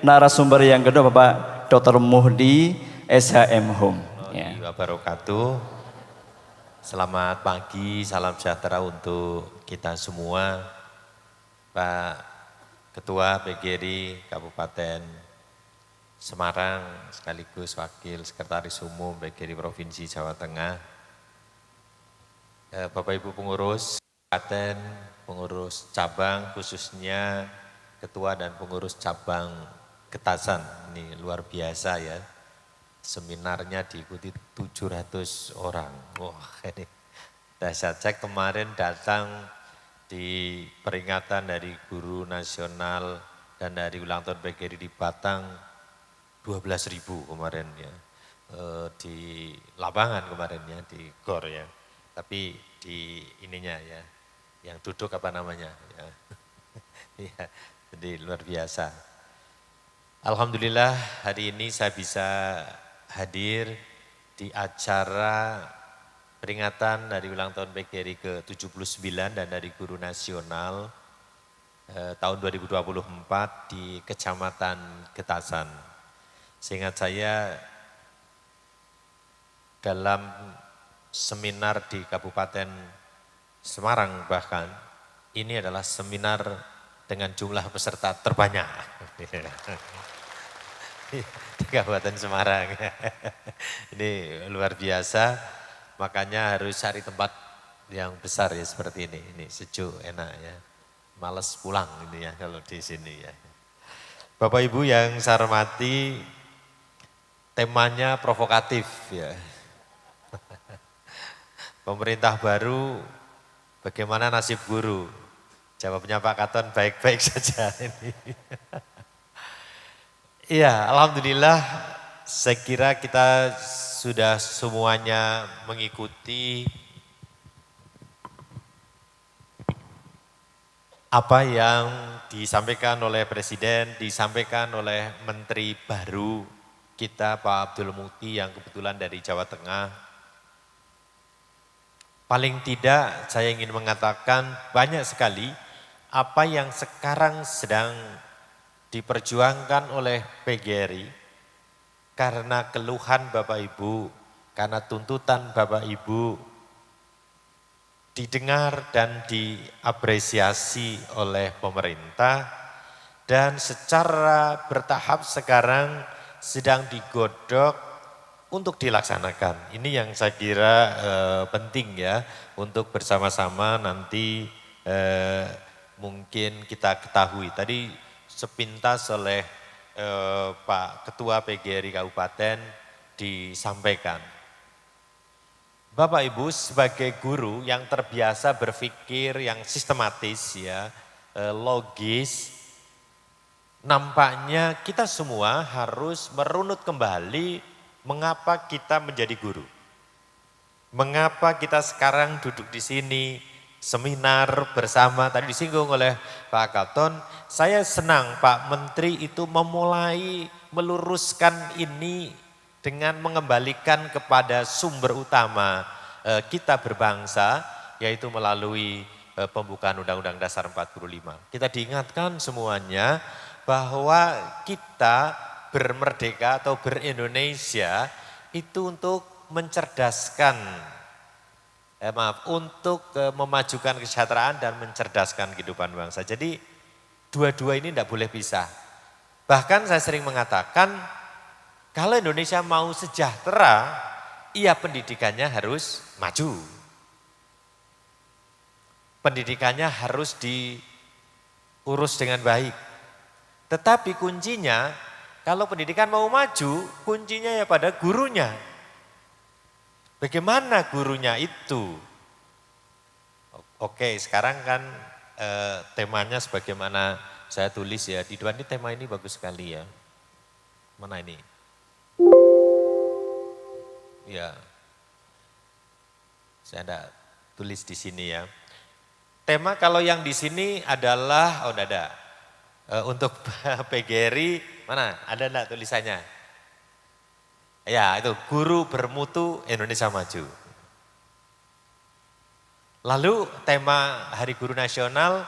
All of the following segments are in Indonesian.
narasumber yang kedua Bapak Dr. Muhdi SHM Home. Ya. Wabarakatuh. Selamat pagi, salam sejahtera untuk kita semua. Pak Ketua PGRI Kabupaten Semarang sekaligus Wakil Sekretaris Umum PGRI Provinsi Jawa Tengah. Bapak Ibu pengurus kabupaten, pengurus cabang khususnya Ketua dan pengurus cabang Getasan, ini luar biasa ya. Seminarnya diikuti 700 orang. Wah ini dahsyat. Saya kemarin datang di peringatan dari Guru Nasional dan dari ulang tahun PGRI di Batang 12.000 kemarin ya. Di lapangan kemarin ya, di GOR ya. Tapi di ininya ya, yang duduk apa namanya ya. Ya, jadi luar biasa. Alhamdulillah hari ini saya bisa hadir di acara peringatan dari ulang tahun PGRI ke-79 dan dari Guru Nasional tahun 2024 di Kecamatan Getasan. Seingat saya dalam seminar di Kabupaten Semarang bahkan ini adalah seminar dengan jumlah peserta terbanyak di Kabupaten Semarang. Ini luar biasa, makanya harus cari tempat yang besar ya seperti ini. Ini sejuk, enak ya. Males pulang ini ya kalau di sini ya. Bapak Ibu yang saya hormati, temanya provokatif ya. Pemerintah baru, bagaimana nasib guru? Jawabnya Pak Katon baik-baik saja ini. Iya, alhamdulillah saya kira kita sudah semuanya mengikuti apa yang disampaikan oleh Presiden, disampaikan oleh Menteri baru kita Pak Abdul Muti yang kebetulan dari Jawa Tengah. Paling tidak saya ingin mengatakan banyak sekali apa yang sekarang sedang diperjuangkan oleh PGRI karena keluhan Bapak Ibu, karena tuntutan Bapak Ibu didengar dan diapresiasi oleh pemerintah dan secara bertahap sekarang sedang digodok untuk dilaksanakan. Ini yang saya kira penting ya untuk bersama-sama nanti mungkin kita ketahui. Tadi sepintas oleh Pak Ketua PGRI Kabupaten disampaikan. Bapak Ibu sebagai guru yang terbiasa berpikir yang sistematis ya, logis, nampaknya kita semua harus merunut kembali mengapa kita menjadi guru. Mengapa kita sekarang duduk di sini, seminar bersama, tadi disinggung oleh Pak Katon, saya senang Pak Menteri itu memulai meluruskan ini dengan mengembalikan kepada sumber utama kita berbangsa, yaitu melalui pembukaan Undang-Undang Dasar 45. Kita diingatkan semuanya bahwa kita bermerdeka atau berindonesia itu untuk mencerdaskan untuk memajukan kesejahteraan dan mencerdaskan kehidupan bangsa. Jadi dua-dua ini tidak boleh pisah. Bahkan saya sering mengatakan kalau Indonesia mau sejahtera, iya pendidikannya harus maju. Pendidikannya harus diurus dengan baik. Tetapi kuncinya kalau pendidikan mau maju, kuncinya ya pada gurunya. Bagaimana gurunya itu? Oke, sekarang kan temanya sebagaimana saya tulis ya. Di depan ini tema ini bagus sekali ya. Mana ini? Ya, saya ada tulis di sini ya. Tema kalau yang di sini adalah, oh ada. Untuk PGRI, mana? Ada enggak tulisannya? Ya itu, guru bermutu Indonesia Maju. Lalu tema Hari Guru Nasional,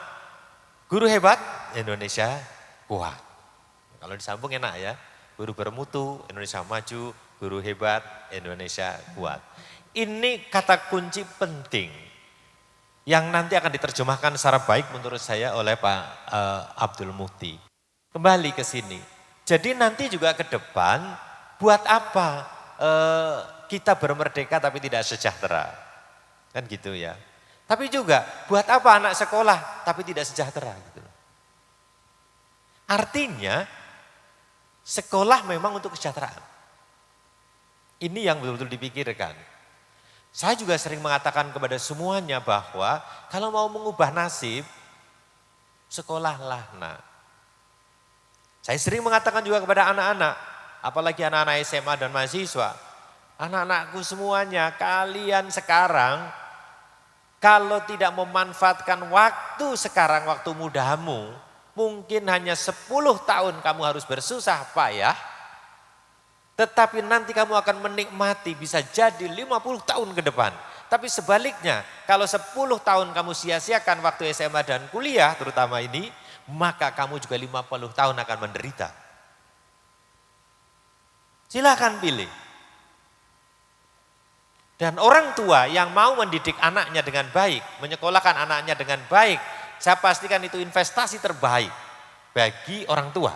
guru hebat Indonesia kuat. Kalau disambung enak ya. Guru bermutu, Indonesia maju, guru hebat, Indonesia kuat. Ini kata kunci penting yang nanti akan diterjemahkan secara baik menurut saya oleh Pak Abdul Muti. Kembali ke sini. Jadi nanti juga ke depan buat apa kita bermerdeka tapi tidak sejahtera. Kan gitu ya. Tapi juga buat apa anak sekolah tapi tidak sejahtera gitu. Artinya sekolah memang untuk kesejahteraan. Ini yang betul-betul dipikirkan. Saya juga sering mengatakan kepada semuanya bahwa kalau mau mengubah nasib, sekolahlah nak. Saya sering mengatakan juga kepada anak-anak, apalagi anak-anak SMA dan mahasiswa. Anak-anakku semuanya, kalian sekarang kalau tidak memanfaatkan waktu sekarang, waktu mudamu, mungkin hanya 10 tahun kamu harus bersusah payah, tetapi nanti kamu akan menikmati bisa jadi 50 tahun ke depan. Tapi sebaliknya, kalau 10 tahun kamu sia-siakan waktu SMA dan kuliah terutama ini, maka kamu juga 50 tahun akan menderita. Silakan pilih. Dan orang tua yang mau mendidik anaknya dengan baik, menyekolahkan anaknya dengan baik, saya pastikan itu investasi terbaik bagi orang tua.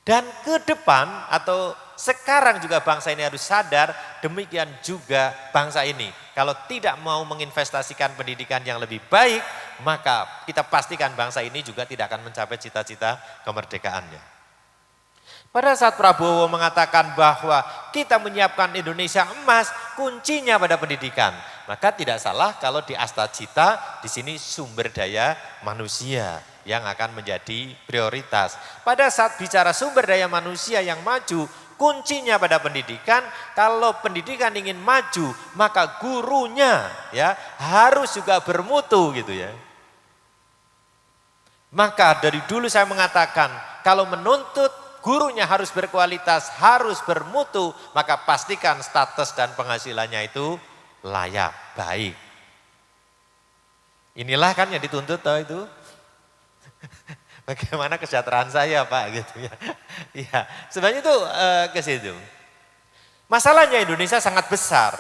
Dan ke depan atau sekarang juga bangsa ini harus sadar, demikian juga bangsa ini. Kalau tidak mau menginvestasikan pendidikan yang lebih baik, maka kita pastikan bangsa ini juga tidak akan mencapai cita-cita kemerdekaannya. Pada saat Prabowo mengatakan bahwa kita menyiapkan Indonesia emas, kuncinya pada pendidikan. Maka tidak salah kalau di Astacita di sini sumber daya manusia yang akan menjadi prioritas. Pada saat bicara sumber daya manusia yang maju, kuncinya pada pendidikan. Kalau pendidikan ingin maju, maka gurunya ya harus juga bermutu gitu ya. Maka dari dulu saya mengatakan kalau menuntut gurunya harus berkualitas, harus bermutu, maka pastikan status dan penghasilannya itu layak, baik. Inilah kan yang dituntut toh itu. Bagaimana kesejahteraan saya Pak gitu ya. Iya, sebenarnya itu ke situ. Masalahnya Indonesia sangat besar.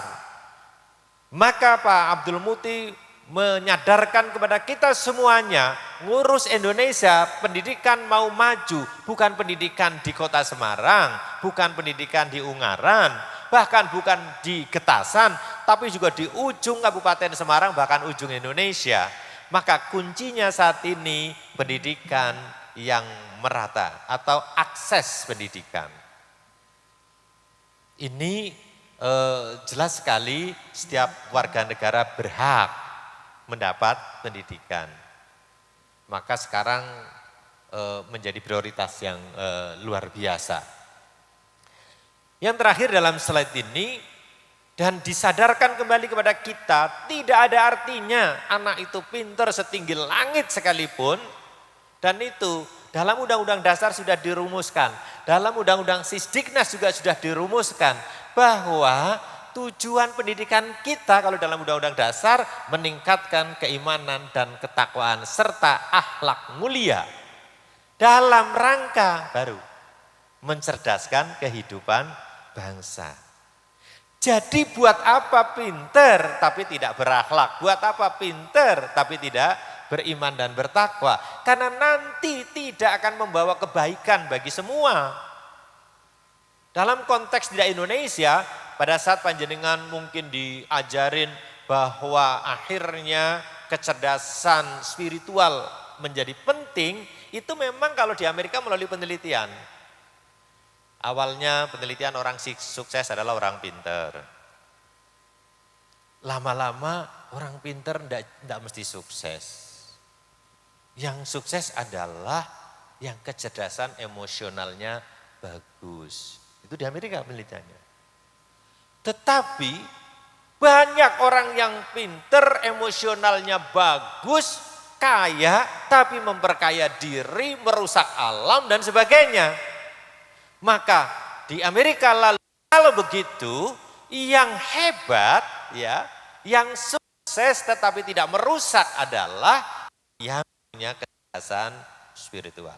Maka Pak Abdul Muti menyadarkan kepada kita semuanya, ngurus Indonesia, pendidikan mau maju, bukan pendidikan di kota Semarang, bukan pendidikan di Ungaran, bahkan bukan di Getasan, tapi juga di ujung Kabupaten Semarang, bahkan ujung Indonesia. Maka kuncinya saat ini pendidikan yang merata atau akses pendidikan. Ini jelas sekali setiap warga negara berhak mendapat pendidikan. Maka sekarang menjadi prioritas yang luar biasa. Yang terakhir dalam slide ini, dan disadarkan kembali kepada kita, tidak ada artinya anak itu pintar setinggi langit sekalipun, dan itu dalam Undang-Undang Dasar sudah dirumuskan, dalam Undang-Undang Sisdiknas juga sudah dirumuskan, bahwa tujuan pendidikan kita kalau dalam Undang-Undang Dasar meningkatkan keimanan dan ketakwaan serta akhlak mulia dalam rangka baru mencerdaskan kehidupan bangsa. Jadi buat apa pinter tapi tidak berakhlak, buat apa pinter tapi tidak beriman dan bertakwa, karena nanti tidak akan membawa kebaikan bagi semua. Dalam konteks di Indonesia, pada saat panjenengan mungkin diajarin bahwa akhirnya kecerdasan spiritual menjadi penting, itu memang kalau di Amerika melalui penelitian. Awalnya penelitian orang sukses adalah orang pinter. Lama-lama orang pinter tidak mesti sukses. Yang sukses adalah yang kecerdasan emosionalnya bagus. Itu di Amerika penelitiannya. Tetapi banyak orang yang pinter, emosionalnya bagus, kaya, tapi memperkaya diri, merusak alam dan sebagainya. Maka di Amerika lalu kalau begitu yang hebat ya, yang sukses tetapi tidak merusak adalah yang punya kecerdasan spiritual.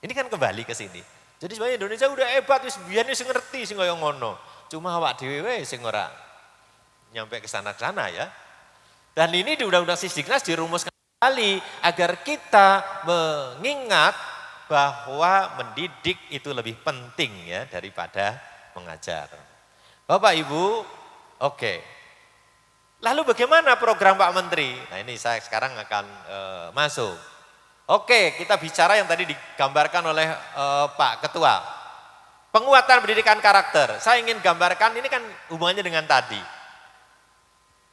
Ini kan kembali ke sini. Jadi sebenarnya Indonesia udah hebat, wis biyen wis ngerti sing kaya ngono. Cuma awak dhewe sing ora nyampe ke sana-sana ya. Dan ini di Undang-Undang Sisdiknas dirumuskan kembali agar kita mengingat bahwa mendidik itu lebih penting ya daripada mengajar. Bapak Ibu, oke. Lalu bagaimana program Pak Menteri? Nah ini saya sekarang akan masuk. Oke, kita bicara yang tadi digambarkan oleh Pak Ketua. Penguatan pendidikan karakter. Saya ingin gambarkan, ini kan hubungannya dengan tadi.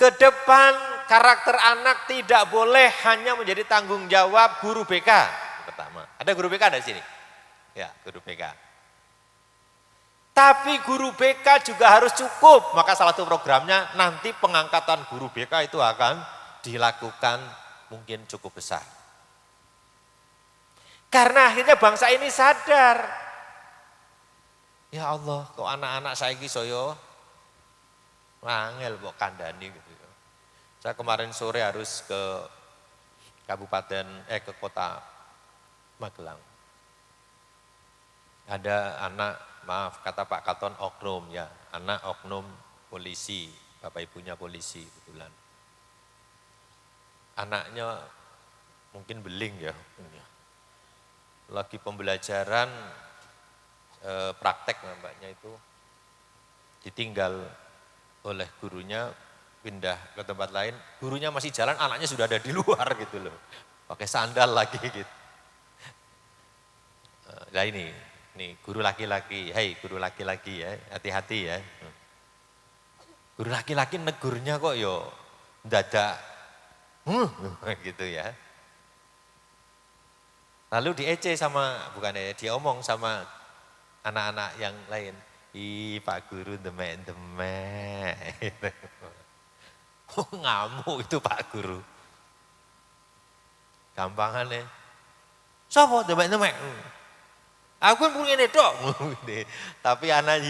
Ke depan karakter anak tidak boleh hanya menjadi tanggung jawab guru BK. Pertama, ada guru BK di sini? Ya, guru BK. Tapi guru BK juga harus cukup. Maka salah satu programnya nanti pengangkatan guru BK itu akan dilakukan mungkin cukup besar. Karena akhirnya bangsa ini sadar. Ya Allah, kok anak-anak saya ini soyo wangel kok kandani gitu. Saya kemarin sore harus ke ke kota Magelang. Ada anak, maaf kata Pak Katon oknum ya, anak oknum polisi, bapak ibunya polisi kebetulan. Anaknya mungkin beling ya, lagi pembelajaran praktek nampaknya itu ditinggal oleh gurunya, pindah ke tempat lain, gurunya masih jalan, anaknya sudah ada di luar gitu loh, pakai sandal lagi gitu. Nah ini guru laki-laki, hei guru laki-laki ya, hati-hati ya. Guru laki-laki negurnya kok yo dadak, gitu ya. Lalu diece sama, bukan diomong sama anak-anak yang lain. Ih Pak Guru demek-demek. Oh, ngamuk itu Pak Guru. Gampangannya. Sopo demek-demek? Aku kan punya ini dok. Tapi anak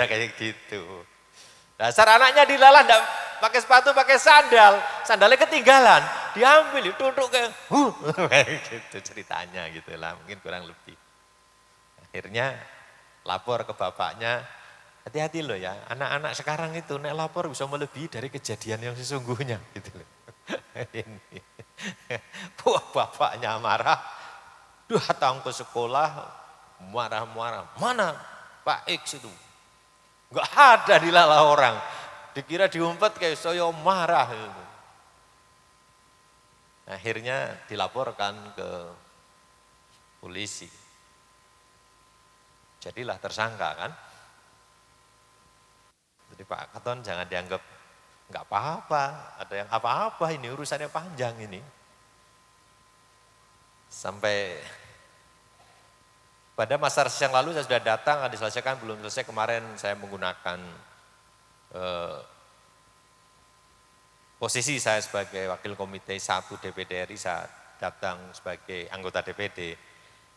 kayak gitu. Dasar anaknya dilalah enggak pakai sepatu, pakai sandal. Sandalnya ketinggalan, diambil, duduk kayak gitu ceritanya gitu lah, mungkin kurang lebih. Akhirnya lapor ke bapaknya, hati-hati loh ya, anak-anak sekarang itu nek lapor bisa melebihi dari kejadian yang sesungguhnya gitu loh. Ini. Bapaknya marah, datang ke sekolah, marah-marah, mana Pak X itu? Enggak ada dilalah orang, dikira diumpet kayak saya marah. Akhirnya dilaporkan ke polisi. Jadilah tersangka kan. Jadi Pak Katon jangan dianggap enggak apa-apa, ada yang apa-apa, ini urusannya panjang ini. Sampai pada masa reses yang lalu saya sudah datang, diselesaikan, belum selesai. Kemarin saya menggunakan posisi saya sebagai Wakil Komite 1 DPD RI, saya datang sebagai anggota DPD,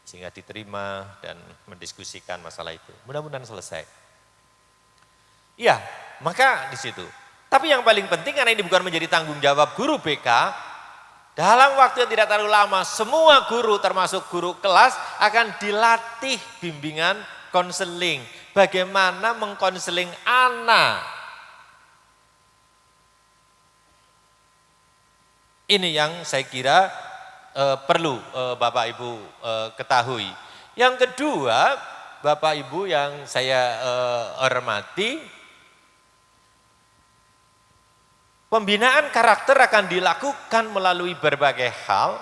sehingga diterima dan mendiskusikan masalah itu. Mudah-mudahan selesai. Iya, maka di situ. Tapi yang paling penting karena ini bukan menjadi tanggung jawab guru BK, dalam waktu yang tidak terlalu lama, semua guru termasuk guru kelas akan dilatih bimbingan konseling. Bagaimana mengkonseling anak. Ini yang saya kira perlu Bapak Ibu ketahui. Yang kedua, Bapak Ibu yang saya hormati, pembinaan karakter akan dilakukan melalui berbagai hal,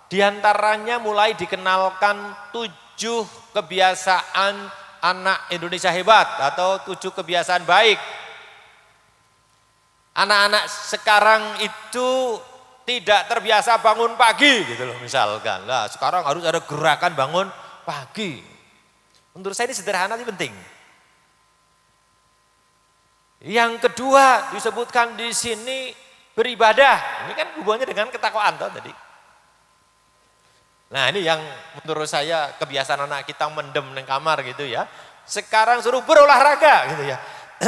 diantaranya mulai dikenalkan 7 kebiasaan anak Indonesia hebat atau 7 kebiasaan baik. Anak-anak sekarang itu tidak terbiasa bangun pagi gitu loh misalkan. Lah sekarang harus ada gerakan bangun pagi. Menurut saya ini sederhana tapi penting. Yang kedua disebutkan di sini beribadah. Ini kan hubungannya dengan ketakwaan tadi. Nah ini yang menurut saya kebiasaan anak kita mendem di kamar gitu ya. Sekarang suruh berolahraga gitu ya.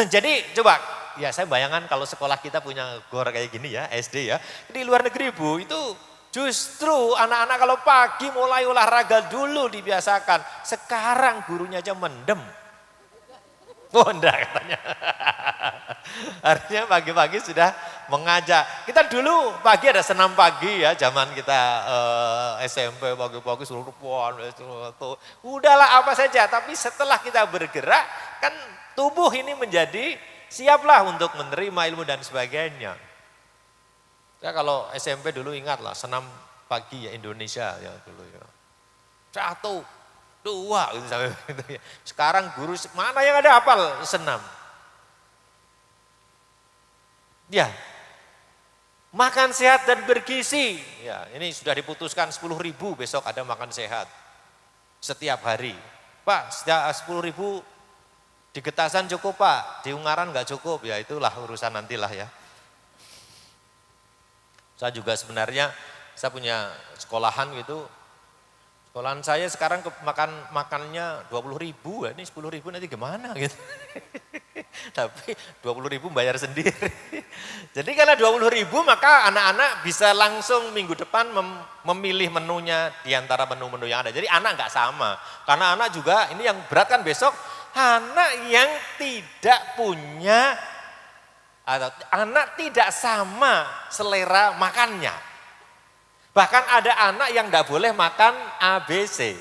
Jadi coba, ya saya bayangkan kalau sekolah kita punya gor kayak gini ya, SD ya. Di luar negeri Bu, itu Justru anak-anak kalau pagi mulai olahraga dulu dibiasakan. Sekarang gurunya aja mendem. Oh enggak katanya. Artinya pagi-pagi sudah mengajak. Kita dulu pagi ada senam pagi ya, zaman kita SMP pagi-pagi suruh puan. Udahlah apa saja, tapi setelah kita bergerak kan tubuh ini menjadi siaplah untuk menerima ilmu dan sebagainya. Ya kalau SMP dulu ingatlah senam pagi ya Indonesia ya dulu ya. 1, 2 gitu sampai gitu ya. Sekarang guru mana yang ada hafal senam? Ya. Makan sehat dan bergizi. Ya, ini sudah diputuskan 10.000 besok ada makan sehat. Setiap hari. Pak, 10.000 di Getasan cukup Pak, di Ungaran enggak cukup. Ya itulah urusan nantilah ya. Saya juga sebenarnya saya punya sekolahan gitu. Sekolahan saya sekarang makannya 20.000 ya, ini 10.000 nanti gimana gitu. Tapi 20.000 bayar sendiri. Jadi karena 20.000 maka anak-anak bisa langsung minggu depan memilih menunya di antara menu-menu yang ada. Jadi anak nggak sama. Karena anak juga ini yang berat kan besok anak yang tidak punya atau anak tidak sama selera makannya. Bahkan ada anak yang enggak boleh makan ABC.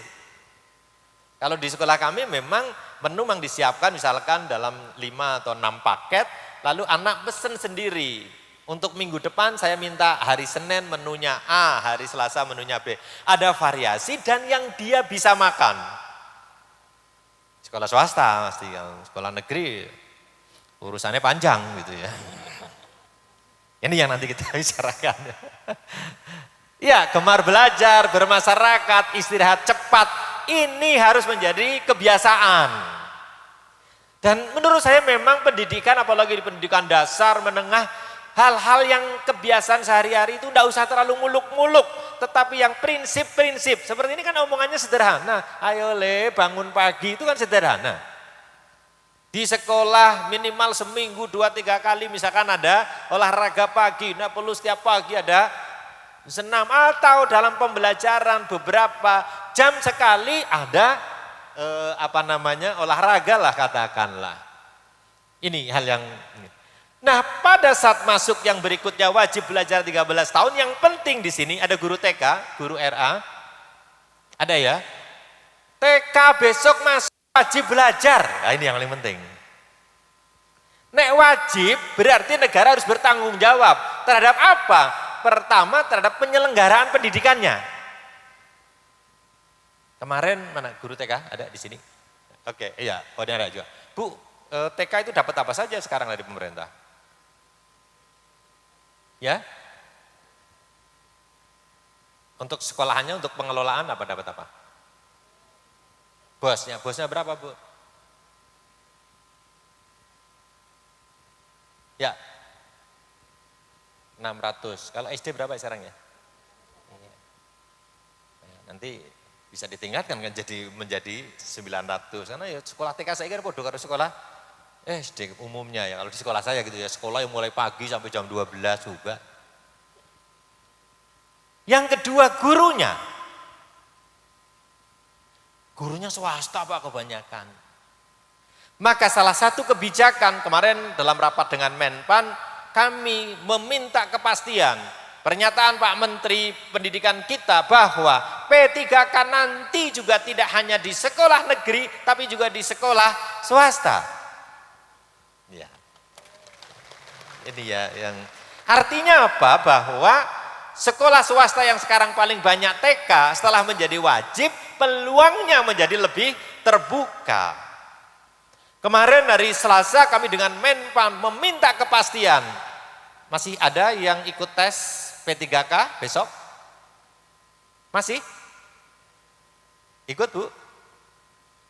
Kalau di sekolah kami memang menu yang disiapkan misalkan dalam 5 atau 6 paket, lalu anak pesen sendiri. Untuk minggu depan saya minta hari Senin menunya A, hari Selasa menunya B. Ada variasi dan yang dia bisa makan. Sekolah swasta pasti, sekolah negeri urusannya panjang gitu ya. Ini yang nanti kita bicarakan. Ya, gemar belajar, bermasyarakat, istirahat cepat, ini harus menjadi kebiasaan. Dan menurut saya memang pendidikan, apalagi di pendidikan dasar, menengah, hal-hal yang kebiasaan sehari-hari itu tidak usah terlalu muluk-muluk, tetapi yang prinsip-prinsip, seperti ini kan omongannya sederhana, ayo le bangun pagi itu kan sederhana. Di sekolah minimal seminggu 2-3 kali misalkan ada olahraga pagi, nah perlu setiap pagi ada senam atau dalam pembelajaran beberapa jam sekali ada olahraga lah katakanlah. Ini hal yang nah pada saat masuk yang berikutnya wajib belajar 13 tahun yang penting di sini ada guru TK, guru RA. Ada ya? TK besok masuk wajib belajar. Nah, ini yang paling penting. Nek wajib berarti negara harus bertanggung jawab terhadap apa? Pertama terhadap penyelenggaraan pendidikannya. Kemarin mana guru TK ada di sini? Oke, iya, oh ada juga. Bu, TK itu dapat apa saja sekarang dari pemerintah? Ya? Untuk sekolahannya, untuk pengelolaan apa dapat apa? Bosnya berapa Bu? Ya, 600. Kalau SD berapa sekarang ya? Nanti bisa ditingkatkan kan menjadi 900. Karena ya sekolah TK saya kira podo karo sekolah SD umumnya ya. Kalau di sekolah saya gitu ya, sekolah yang mulai pagi sampai jam 12 juga. Yang kedua gurunya. Gurunya swasta Pak kebanyakan. Maka salah satu kebijakan kemarin dalam rapat dengan Menpan kami meminta kepastian pernyataan Pak Menteri Pendidikan kita bahwa P3K nanti juga tidak hanya di sekolah negeri tapi juga di sekolah swasta. Ya. Ini ya yang artinya apa? Bahwa sekolah swasta yang sekarang paling banyak TK setelah menjadi wajib peluangnya menjadi lebih terbuka. Kemarin hari Selasa kami dengan Menpan meminta kepastian. Masih ada yang ikut tes P3K besok? Masih? Ikut Bu?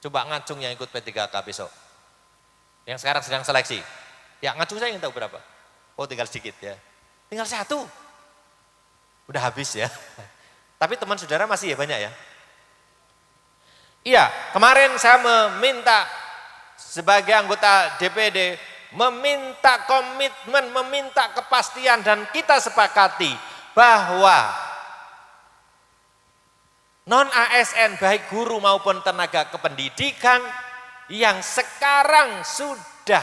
Coba ngacung yang ikut P3K besok. Yang sekarang sedang seleksi. Ya ngacung saya ingin tahu berapa? Oh tinggal sedikit ya. Tinggal 1. Udah habis ya. Tapi teman saudara masih ya banyak ya? Iya, kemarin saya meminta sebagai anggota DPD meminta komitmen, meminta kepastian dan kita sepakati bahwa non-ASN baik guru maupun tenaga kependidikan yang sekarang sudah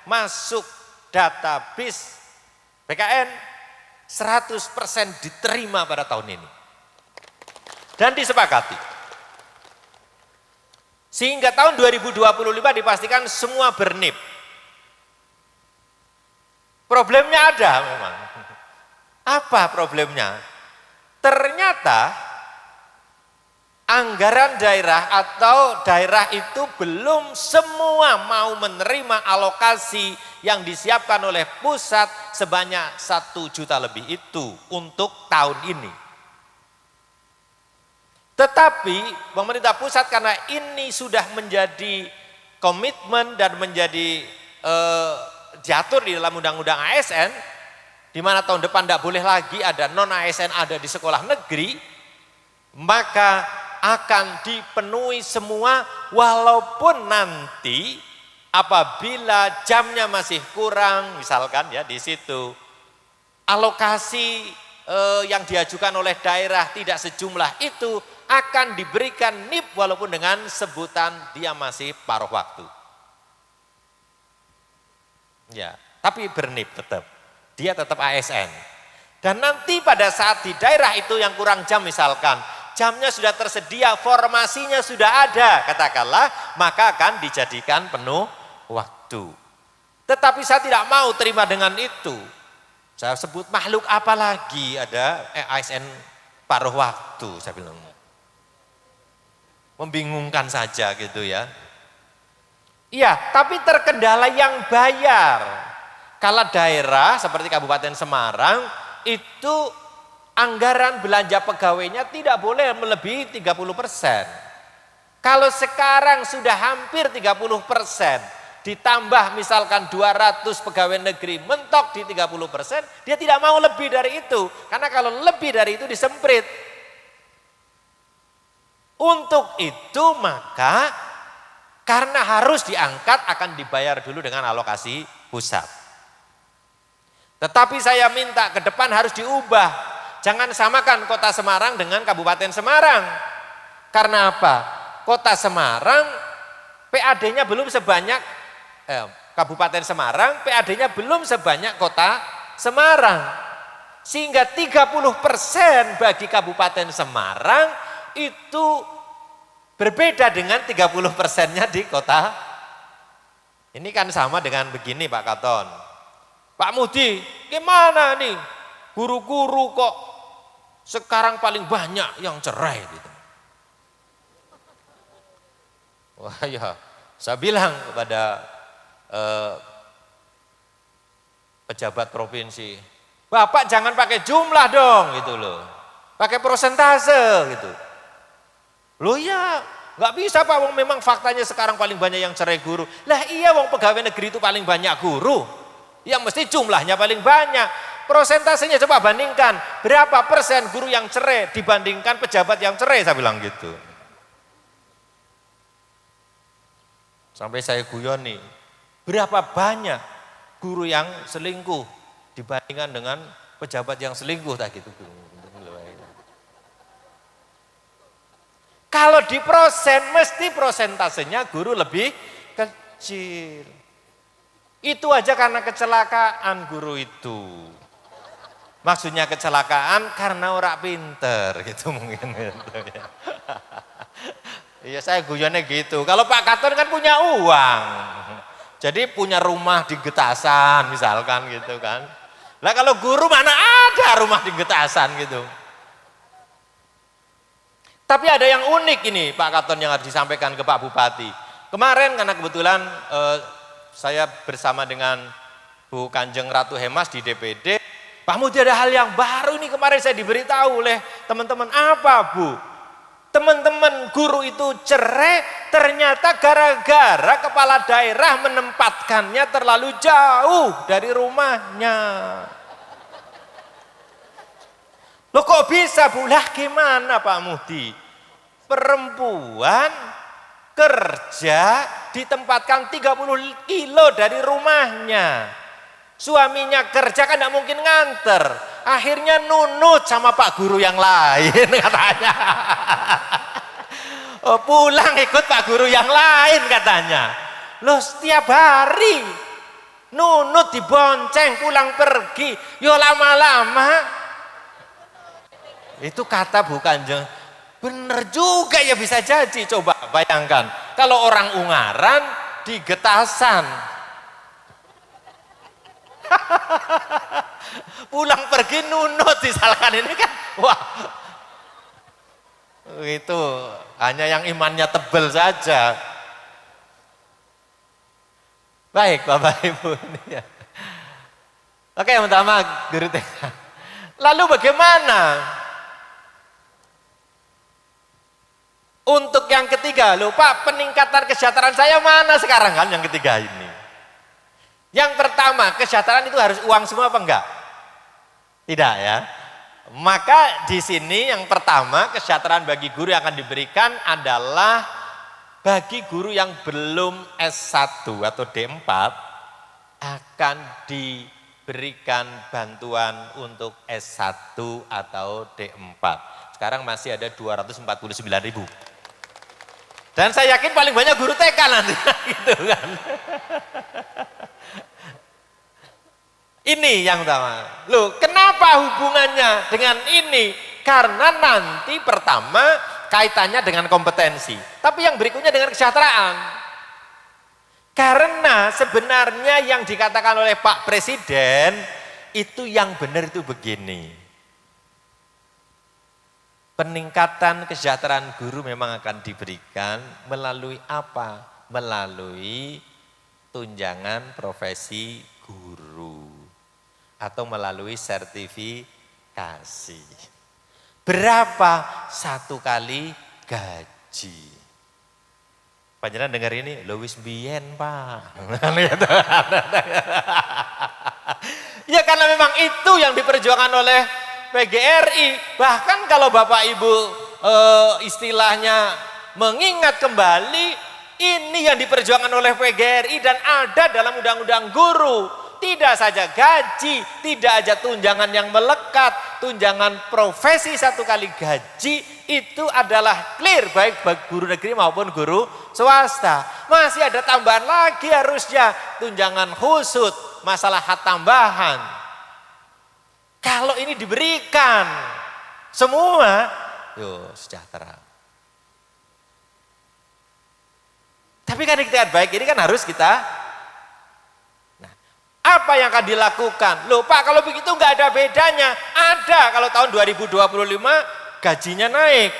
masuk database BKN 100% diterima pada tahun ini. Dan disepakati. Sehingga tahun 2025 dipastikan semua bernip. Problemnya ada memang. Apa problemnya? Ternyata anggaran daerah atau daerah itu belum semua mau menerima alokasi yang disiapkan oleh pusat sebanyak 1 juta lebih itu untuk tahun ini. Tetapi pemerintah pusat karena ini sudah menjadi komitmen dan menjadi diatur di dalam undang-undang ASN, di mana tahun depan tidak boleh lagi ada non-ASN ada di sekolah negeri, maka akan dipenuhi semua walaupun nanti apabila jamnya masih kurang, misalkan ya di situ alokasi yang diajukan oleh daerah tidak sejumlah itu akan diberikan NIP walaupun dengan sebutan dia masih paruh waktu. Ya, tapi bernip tetap. Dia tetap ASN. Dan nanti pada saat di daerah itu yang kurang jam misalkan, jamnya sudah tersedia, formasinya sudah ada, katakanlah, maka akan dijadikan penuh waktu. Tetapi saya tidak mau terima dengan itu. Saya sebut makhluk apa lagi ada ASN paruh waktu, saya bilang. Membingungkan saja gitu ya. Iya, tapi terkendala yang bayar. Kalau daerah seperti Kabupaten Semarang itu anggaran belanja pegawainya tidak boleh melebihi 30%. Kalau sekarang sudah hampir 30%, ditambah misalkan 200 pegawai negeri mentok di 30%, dia tidak mau lebih dari itu. Karena kalau lebih dari itu disemprit. Untuk itu maka karena harus diangkat akan dibayar dulu dengan alokasi pusat. Tetapi saya minta ke depan harus diubah. Jangan samakan kota Semarang dengan Kabupaten Semarang. Karena apa? Kota Semarang PAD-nya belum sebanyak Kabupaten Semarang, PAD-nya belum sebanyak kota Semarang. Sehingga 30% bagi Kabupaten Semarang itu berbeda dengan 30%-nya di kota. Ini kan sama dengan begini Pak Katon. Pak Mudi, gimana nih? Guru-guru kok sekarang paling banyak yang cerai gitu. Wah ya, saya bilang kepada pejabat provinsi, Bapak jangan pakai jumlah dong gitu loh. Pakai persentase gitu. Loh ya, nggak bisa Pak, wong memang faktanya sekarang paling banyak yang cerai guru. Lah iya, wong pegawai negeri itu paling banyak guru. Yang mesti jumlahnya paling banyak. Prosentasenya coba bandingkan, berapa persen guru yang cerai dibandingkan pejabat yang cerai, saya bilang gitu. Sampai saya guyon nih, berapa banyak guru yang selingkuh dibandingkan dengan pejabat yang selingkuh, tak gitu. Kalau di persen, mesti prosentasenya guru lebih kecil. Itu aja karena kecelakaan guru itu. Maksudnya kecelakaan karena orang pinter gitu mungkin. Iya saya guyonnya gitu. Kalau Pak Katon kan punya uang. Jadi punya rumah di Getasan misalkan gitu kan. Lah kalau guru mana ada rumah di Getasan gitu. Tapi ada yang unik ini Pak Katon yang harus disampaikan ke Pak Bupati. Kemarin karena kebetulan saya bersama dengan Bu Kanjeng Ratu Hemas di DPD. Pak Mudi ada hal yang baru ini kemarin saya diberitahu oleh teman-teman. Apa Bu? Teman-teman guru itu cerai ternyata gara-gara kepala daerah menempatkannya terlalu jauh dari rumahnya. Loh kok bisa Bu? Lah gimana Pak Mudi? Perempuan kerja ditempatkan 30 kilo dari rumahnya. Suaminya kerja kan tidak mungkin nganter. Akhirnya nunut sama Pak Guru yang lain katanya. Oh, pulang ikut Pak Guru yang lain katanya. Loh, setiap hari nunut dibonceng pulang pergi, yo lama-lama. Itu kata bukan bener juga ya, bisa jadi. Coba bayangkan kalau orang Ungaran di Getasan pulang pergi nunut disalahkan, ini kan wah, itu hanya yang imannya tebel saja. Baik Bapak Ibu ini ya. Oke, yang pertama guru TK. Lalu bagaimana untuk yang ketiga? Loh Pak, peningkatan kesejahteraan saya mana sekarang kan yang ketiga ini? Yang pertama, kesejahteraan itu harus uang semua apa enggak? Tidak ya. Maka di sini yang pertama, kesejahteraan bagi guru yang akan diberikan adalah bagi guru yang belum S1 atau D4 akan diberikan bantuan untuk S1 atau D4. Sekarang masih ada 249.000. Dan saya yakin paling banyak guru TK nanti gitu kan. Ini yang pertama. Loh, kenapa hubungannya dengan ini? Karena nanti pertama kaitannya dengan kompetensi. Tapi yang berikutnya dengan kesejahteraan. Karena sebenarnya yang dikatakan oleh Pak Presiden itu yang benar itu begini. Peningkatan kesejahteraan guru memang akan diberikan melalui apa? Melalui tunjangan profesi guru atau melalui sertifikasi. Berapa? 1 kali gaji. Panjenengan dengar ini, lho wis biyen Pak. Ya karena memang itu yang diperjuangkan oleh PGRI. Bahkan kalau Bapak Ibu istilahnya mengingat kembali, ini yang diperjuangkan oleh PGRI dan ada dalam Undang-Undang Guru. Tidak saja gaji, tidak aja tunjangan yang melekat, tunjangan profesi 1 kali gaji itu adalah clear baik bagi guru negeri maupun guru swasta. Masih ada tambahan lagi harusnya, tunjangan khusus, masalah hak tambahan. Kalau ini diberikan semua, yo sejahtera. Tapi kan ikhtiar baik ini kan harus kita. Apa yang akan dilakukan? Loh Pak, kalau begitu nggak ada bedanya. Ada, kalau tahun 2025 gajinya naik.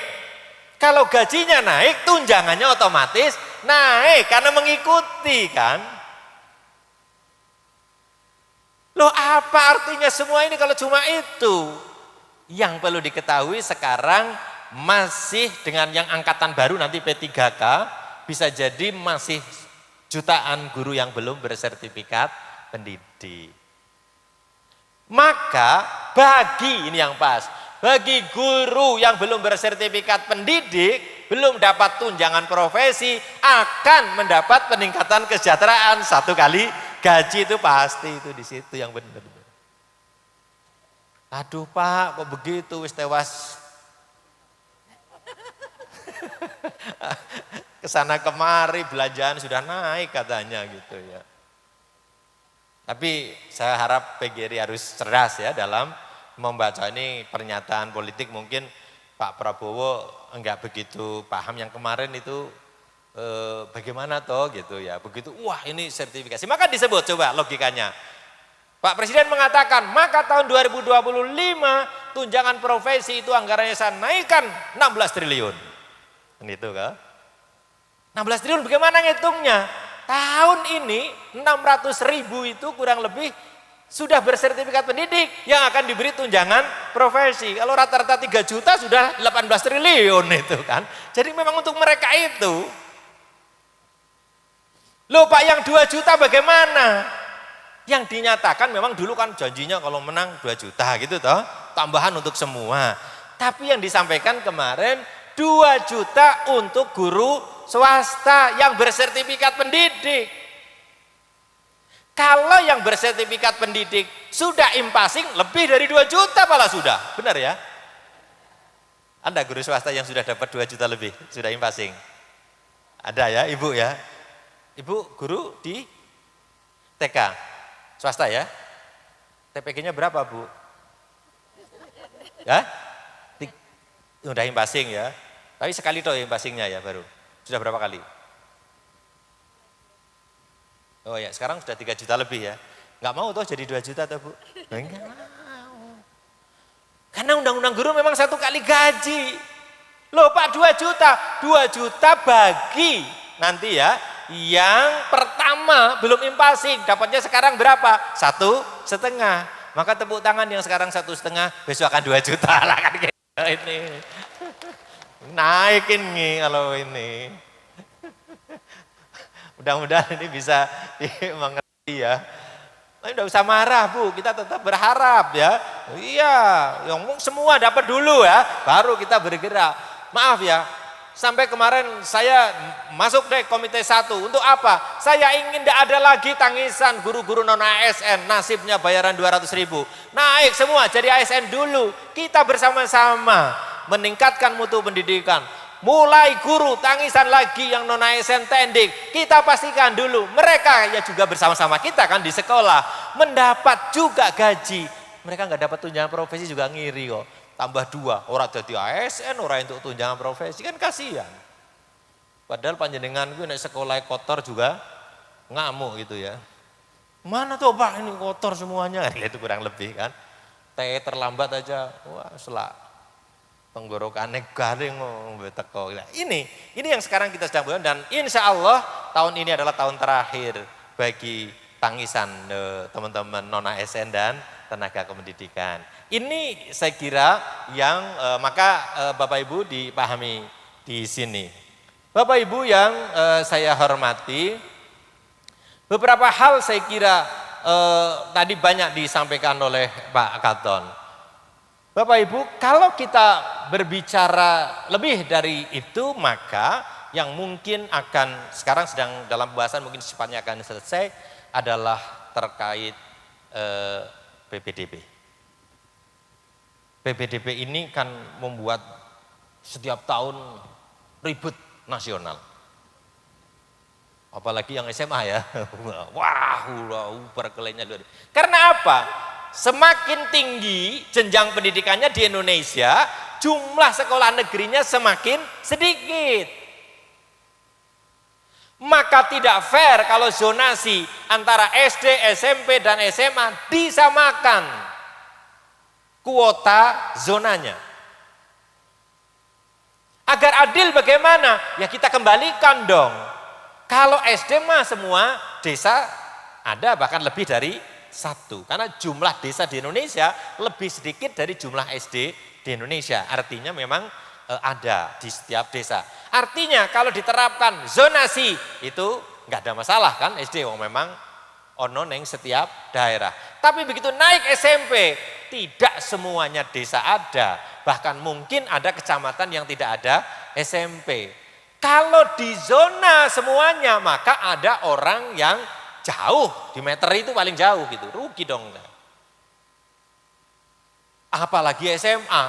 Kalau gajinya naik, tunjangannya otomatis naik karena mengikuti kan. Loh apa artinya semua ini kalau cuma itu? Yang perlu diketahui sekarang masih dengan yang angkatan baru nanti P3K bisa jadi masih jutaan guru yang belum bersertifikat pendidik. Maka bagi ini yang pas, bagi guru yang belum bersertifikat pendidik, belum dapat tunjangan profesi, akan mendapat peningkatan kesejahteraan 1 kali gaji. Itu pasti, itu di situ yang benar. Aduh Pak, kok begitu wis tewas. Kesana kemari belanjaan sudah naik katanya gitu ya. Tapi saya harap PGRI harus cerdas ya dalam membaca ini pernyataan politik. Mungkin Pak Prabowo enggak begitu paham yang kemarin itu bagaimana toh gitu ya. Begitu wah ini sertifikasi. Maka disebut coba logikanya. Pak Presiden mengatakan maka tahun 2025 tunjangan profesi itu anggarannya saya naikkan 16 triliun. Kan itu kan? 16 triliun bagaimana ngitungnya? Tahun ini 600.000 itu kurang lebih sudah bersertifikat pendidik yang akan diberi tunjangan profesi. Kalau rata-rata 3 juta sudah 18 triliun itu kan. Jadi memang untuk mereka itu. Loh Pak yang 2 juta bagaimana? Yang dinyatakan memang dulu kan janjinya kalau menang 2 juta gitu toh. Tambahan untuk semua. Tapi yang disampaikan kemarin 2 juta untuk guru swasta yang bersertifikat pendidik. Kalau yang bersertifikat pendidik sudah impasing lebih dari 2 juta malah sudah. Benar ya? Anda guru swasta yang sudah dapat 2 juta lebih, sudah impasing? Ada ya Ibu ya? Ibu guru di TK, swasta ya? TPG-nya berapa Bu? Ya? Sudah impasing ya? Tapi sekali toh impasingnya ya baru? Sudah berapa kali? Oh ya, sekarang sudah 3 juta lebih ya. Nggak mau toh jadi 2 juta toh Bu? Enggak mau. Karena undang-undang guru memang 1 kali gaji. Loh Pak 2 juta, 2 juta bagi nanti ya. Yang pertama belum impasing, dapatnya sekarang berapa? 1,5. Maka tepuk tangan yang sekarang 1,5, besok akan 2 juta lah kan gitu ini. Naikin nih kalau ini. Mudah-mudahan ini bisa mengerti ya. Tapi tidak usah marah Bu, kita tetap berharap ya. Iya, yang semua dapat dulu ya, baru kita bergerak. Maaf ya, sampai kemarin saya masuk deh komite 1. Untuk apa? Saya ingin tidak ada lagi tangisan guru-guru non ASN, nasibnya bayaran 200.000. Naik semua jadi ASN dulu. Kita bersama-sama meningkatkan mutu pendidikan. Mulai guru tangisan lagi yang non ASN tendik, kita pastikan dulu mereka ya juga bersama-sama kita kan di sekolah mendapat juga gaji. Mereka nggak dapat tunjangan profesi juga ngiri kok. Tambah 2 orang jadi ASN, orang untuk tunjangan profesi kan kasihan. Padahal panjenengan gue naik sekolah kotor juga ngamuk gitu ya. Mana tuh Pak ini kotor semuanya, itu kurang lebih kan. Terlambat aja, wah selak. Tenggorokannya garing teko. Ini yang sekarang kita sedang buat dan insya Allah tahun ini adalah tahun terakhir bagi tangisan teman-teman non ASN dan tenaga kependidikan. Ini saya kira yang maka Bapak Ibu dipahami di sini. Bapak Ibu yang saya hormati, beberapa hal saya kira tadi banyak disampaikan oleh Pak Katon. Bapak Ibu, kalau kita berbicara lebih dari itu, maka yang mungkin akan, sekarang sedang dalam pembahasan mungkin sifatnya akan selesai, adalah terkait PPDB. PPDB ini kan membuat setiap tahun ribut nasional. Apalagi yang SMA ya, wah, perkelahiannya luar. Karena apa? Semakin tinggi jenjang pendidikannya di Indonesia, jumlah sekolah negerinya semakin sedikit. Maka tidak fair kalau zonasi antara SD, SMP, dan SMA disamakan kuota zonanya. Agar adil bagaimana? Ya kita kembalikan dong. Kalau SD mah semua desa ada bahkan lebih dari 1, karena jumlah desa di Indonesia lebih sedikit dari jumlah SD di Indonesia. Artinya memang ada di setiap desa. Artinya kalau diterapkan zonasi itu nggak ada masalah kan SD, memang ono neng setiap daerah. Tapi begitu naik SMP tidak semuanya desa ada, bahkan mungkin ada kecamatan yang tidak ada SMP. Kalau di zona semuanya maka ada orang yang jauh, di meter itu paling jauh gitu, rugi dong. Apalagi SMA,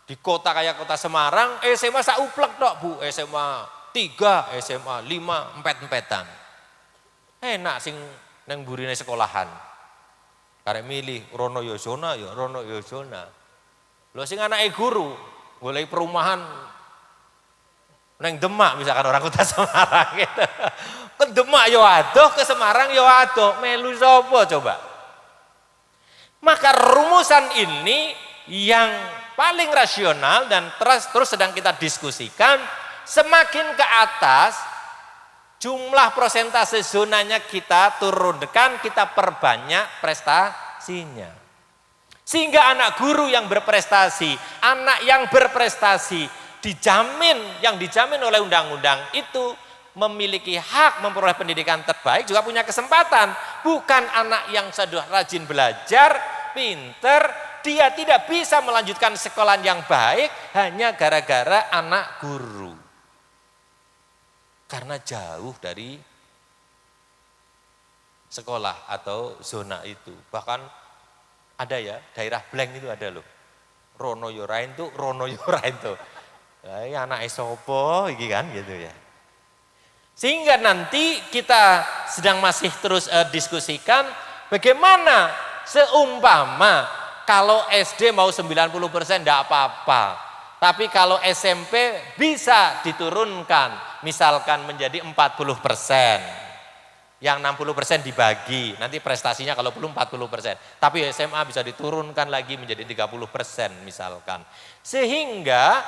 di kota kayak kota Semarang, SMA sauplek dok Bu, SMA 3, SMA 5, empet-empetan. Enak sing neng burine sekolahan. Karek milih rono yo zona, yo rono yo zona. Lo sing anake guru, golek perumahan neng Demak misalkan orang kota Semarang gitu. Ke Demak yo adoh, ke Semarang yo adoh, melu sapa coba? Maka rumusan ini yang paling rasional dan terus sedang kita diskusikan, semakin ke atas jumlah persentase zonanya kita turunkan, kita perbanyak prestasinya. Sehingga anak guru yang berprestasi, anak yang berprestasi yang dijamin oleh undang-undang itu memiliki hak memperoleh pendidikan terbaik, juga punya kesempatan. Bukan anak yang sudah rajin belajar, pinter, dia tidak bisa melanjutkan sekolah yang baik hanya gara-gara anak guru. Karena jauh dari sekolah atau zona itu. Bahkan ada ya, daerah blank itu ada loh. Rono Yorain tuh, Rono Yorain tuh. Ya, anak esopo iki kan gitu ya. Sehingga nanti kita sedang masih terus diskusikan bagaimana seumpama kalau SD mau 90% enggak apa-apa. Tapi kalau SMP bisa diturunkan, misalkan menjadi 40%. Yang 60% dibagi, nanti prestasinya kalau perlu 40%. Tapi SMA bisa diturunkan lagi menjadi 30% misalkan. Sehingga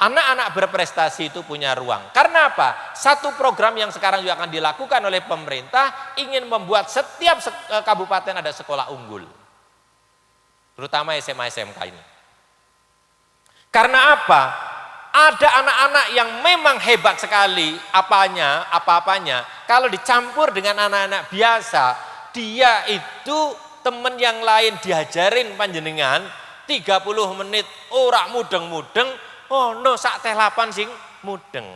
anak-anak berprestasi itu punya ruang. Karena apa? Satu program yang sekarang juga akan dilakukan oleh pemerintah ingin membuat setiap kabupaten ada sekolah unggul. Terutama SMA SMK ini. Karena apa? Ada anak-anak yang memang hebat sekali apa-apanya. Kalau dicampur dengan anak-anak biasa, dia itu temen yang lain diajarin panjenengan 30 menit ora mudeng-mudeng, no sak telapan sing mudeng.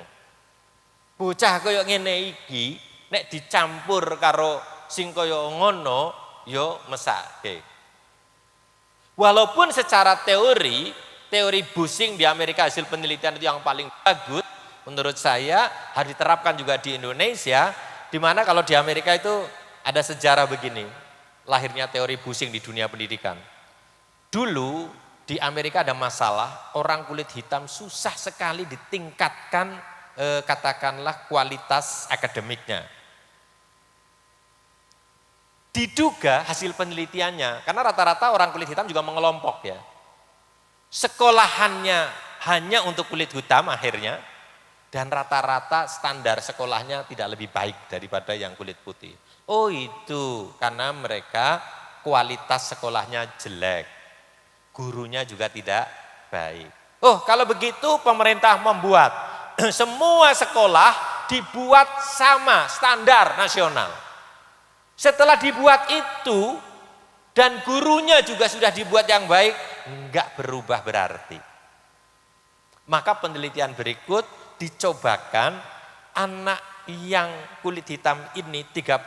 Bocah kaya ngene iki nek dicampur karo sing kaya ngono ya mesake. Walaupun secara teori Bushing di Amerika hasil penelitian itu yang paling bagus menurut saya harus diterapkan juga di Indonesia, di mana kalau di Amerika itu ada sejarah begini, lahirnya teori Bushing di dunia pendidikan. Dulu di Amerika ada masalah, orang kulit hitam susah sekali ditingkatkan katakanlah kualitas akademiknya. Diduga hasil penelitiannya, karena rata-rata orang kulit hitam juga mengelompok ya. Sekolahannya hanya untuk kulit hitam akhirnya, dan rata-rata standar sekolahnya tidak lebih baik daripada yang kulit putih. Oh itu karena mereka kualitas sekolahnya jelek, gurunya juga tidak baik. Oh kalau begitu pemerintah membuat semua sekolah dibuat sama standar nasional. Setelah dibuat itu dan gurunya juga sudah dibuat yang baik, enggak berubah berarti. Maka penelitian berikut dicobakan anak yang kulit hitam ini 30%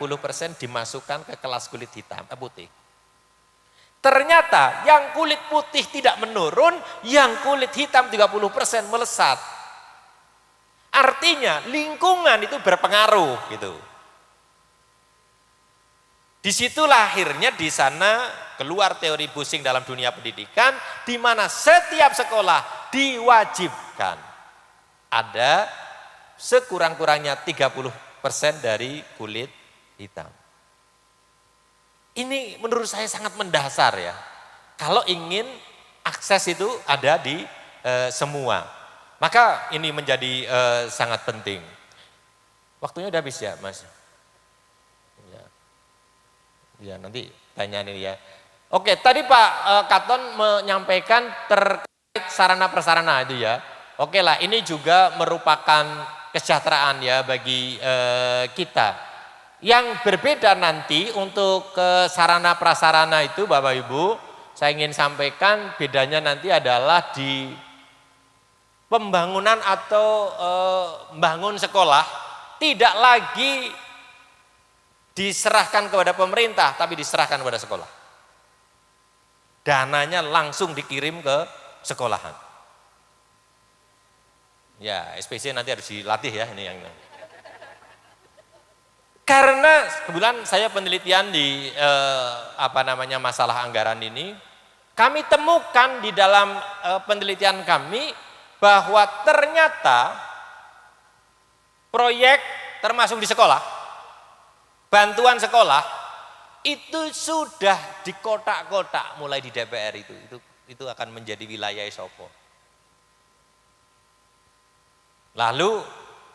dimasukkan ke kelas kulit hitam putih. Ternyata yang kulit putih tidak menurun, yang kulit hitam 30% melesat. Artinya lingkungan itu berpengaruh gitu. Disitulah akhirnya di sana keluar teori Bushing dalam dunia pendidikan, di mana setiap sekolah diwajibkan ada sekurang-kurangnya 30% dari kulit hitam. Ini menurut saya sangat mendasar ya. Kalau ingin akses itu ada di semua, maka ini menjadi sangat penting. Waktunya udah habis ya, Mas. Ya nanti tanya ini ya. Oke, tadi Pak Katon menyampaikan terkait sarana prasarana itu ya. Oke lah, ini juga merupakan kesejahteraan ya bagi kita. Yang berbeda nanti untuk sarana prasarana itu Bapak Ibu, saya ingin sampaikan bedanya nanti adalah di pembangunan atau membangun sekolah tidak lagi diserahkan kepada pemerintah, tapi diserahkan kepada sekolah. Dananya langsung dikirim ke sekolahan. Ya, SPC nanti harus dilatih ya ini yang. Karena kebetulan saya penelitian di masalah anggaran ini, kami temukan di dalam penelitian kami bahwa ternyata proyek termasuk di sekolah, bantuan sekolah itu sudah di kotak-kotak mulai di DPR itu akan menjadi wilayah Sopo. Lalu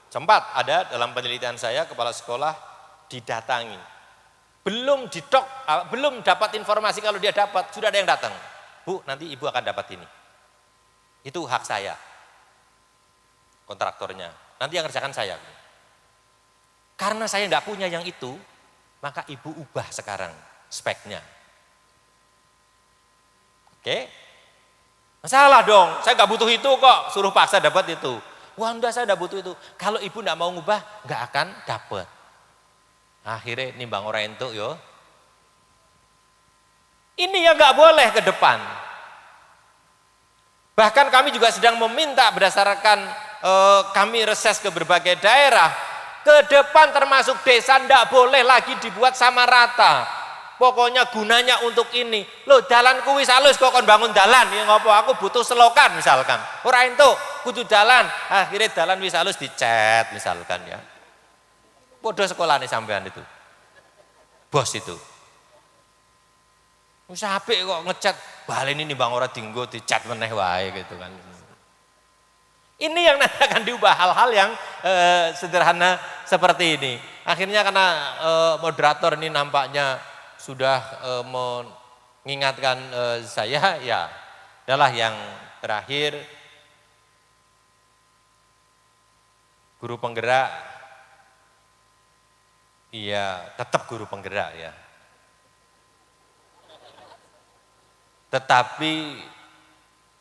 sempat ada dalam penelitian saya kepala sekolah didatangi, belum dapat informasi kalau dia dapat sudah ada yang datang, Bu nanti ibu akan dapat ini, itu hak saya, kontraktornya nanti yang kerjakan saya. Karena saya enggak punya yang itu, maka ibu ubah sekarang speknya. Oke? Masalah dong, saya enggak butuh itu kok, suruh paksa dapat itu. Wah enggak, saya enggak butuh itu. Kalau ibu enggak mau ngubah, enggak akan dapat. Akhirnya nimbang ora entuk yo. Ini yang nggak boleh ke depan. Bahkan kami juga sedang meminta berdasarkan kami reses ke berbagai daerah, ke depan termasuk desa ndak boleh lagi dibuat sama rata. Pokoknya gunanya untuk ini. Loh, dalan kuwi salus kok kon bangun dalan, ya ngopo aku butuh selokan misalkan. Ora entuk, kudu dalan. Akhirnya dalan wis halus dicet misalkan ya. Podo sekolah nih sampean itu. Bos itu. Wis apik kok ngecat, baleni nimbang ora dienggo dicat meneh wae gitu kan. Ini yang nanti akan diubah hal-hal yang sederhana seperti ini. Akhirnya karena moderator ini nampaknya sudah mengingatkan saya, ya adalah yang terakhir guru penggerak, iya tetap guru penggerak ya. Tetapi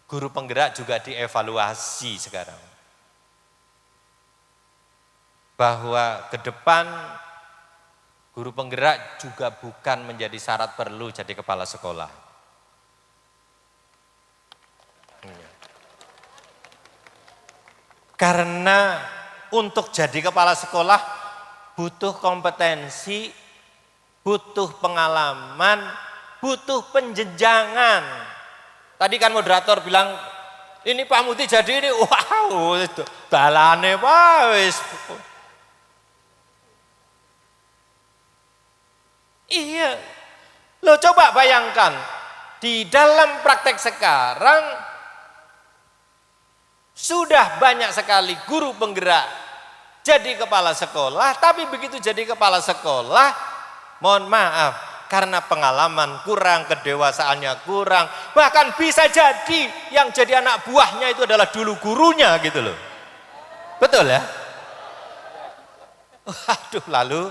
guru penggerak juga dievaluasi sekarang. Bahwa ke depan guru penggerak juga bukan menjadi syarat perlu jadi kepala sekolah. Karena untuk jadi kepala sekolah butuh kompetensi, butuh pengalaman, butuh penjenjangan. Tadi kan moderator bilang, ini Pak Muti jadi ini, wow, dalane wis. Iya, lo coba bayangkan, di dalam praktek sekarang, sudah banyak sekali guru penggerak jadi kepala sekolah, tapi begitu jadi kepala sekolah, mohon maaf, karena pengalaman kurang, kedewasaannya kurang, bahkan bisa jadi yang jadi anak buahnya itu adalah dulu gurunya gitu loh. Betul ya? Waduh, lalu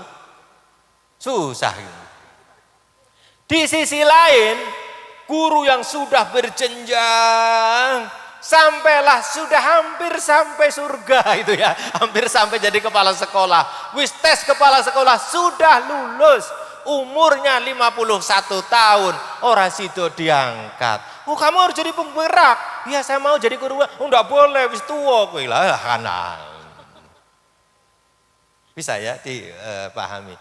susah gitu. Di sisi lain, guru yang sudah berjenjang, sampailah sudah hampir sampai surga itu ya, hampir sampai jadi kepala sekolah, wis tes kepala sekolah sudah lulus, umurnya 51 tahun, ora sido diangkat. Oh, kamu harus jadi penggerak. Ya, saya mau jadi guru. Oh, enggak boleh, wis tua kowe lah kana. Bisa ya dipahami.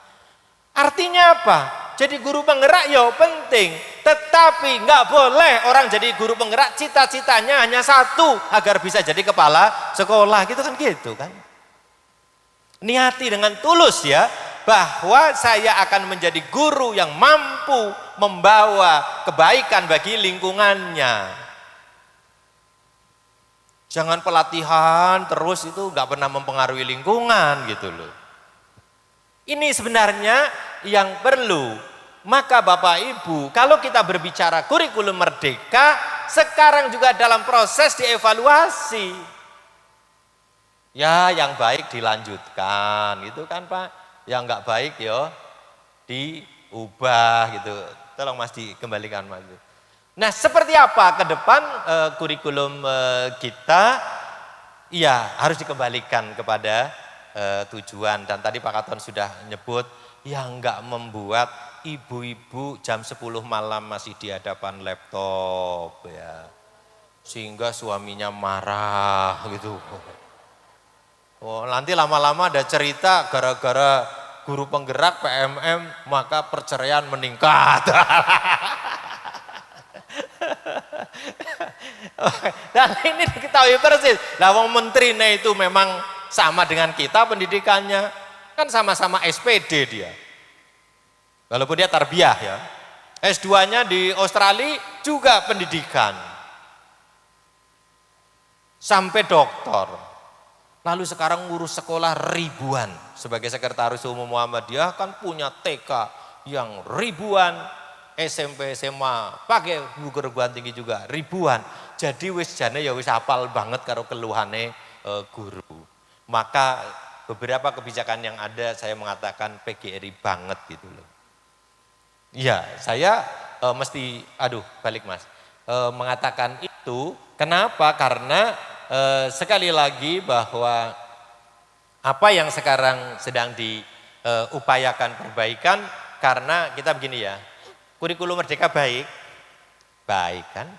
Artinya apa? Jadi guru penggerak ya penting, tetapi enggak boleh orang jadi guru penggerak cita-citanya hanya satu, agar bisa jadi kepala sekolah gitu kan. Niati dengan tulus ya, bahwa saya akan menjadi guru yang mampu membawa kebaikan bagi lingkungannya. Jangan pelatihan terus itu nggak pernah mempengaruhi lingkungan gitu loh. Ini sebenarnya yang perlu. Maka Bapak Ibu, kalau kita berbicara kurikulum merdeka, sekarang juga dalam proses dievaluasi. Ya, yang baik dilanjutkan gitu kan Pak. Yang nggak baik ya diubah gitu. Tolong Mas dikembalikan Mas. Nah, seperti apa ke depan kurikulum kita? Ya, harus dikembalikan kepada tujuan. Dan tadi Pak Katon sudah nyebut yang nggak membuat ibu-ibu jam 10 malam masih di hadapan laptop ya. Sehingga suaminya marah gitu. Oh, nanti lama-lama ada cerita gara-gara guru penggerak PMM maka perceraian meningkat. Dan ini diketahui persis. Lah wong menterinya itu memang sama dengan kita pendidikannya. Kan sama-sama SPD dia. Walaupun dia tarbiyah ya. S2-nya di Australia juga pendidikan. Sampai doktor. Lalu sekarang ngurus sekolah ribuan. Sebagai sekretaris umum Muhammadiyah kan punya TK yang ribuan, SMP, SMA, pakai perguruan tinggi juga ribuan. Jadi wis jane ya wis hafal banget karo keluhane guru. Maka beberapa kebijakan yang ada saya mengatakan PGRI banget gitu loh. Iya, saya balik Mas. Mengatakan itu kenapa? Karena sekali lagi bahwa apa yang sekarang sedang upayakan perbaikan karena kita begini ya, kurikulum merdeka baik, baik kan?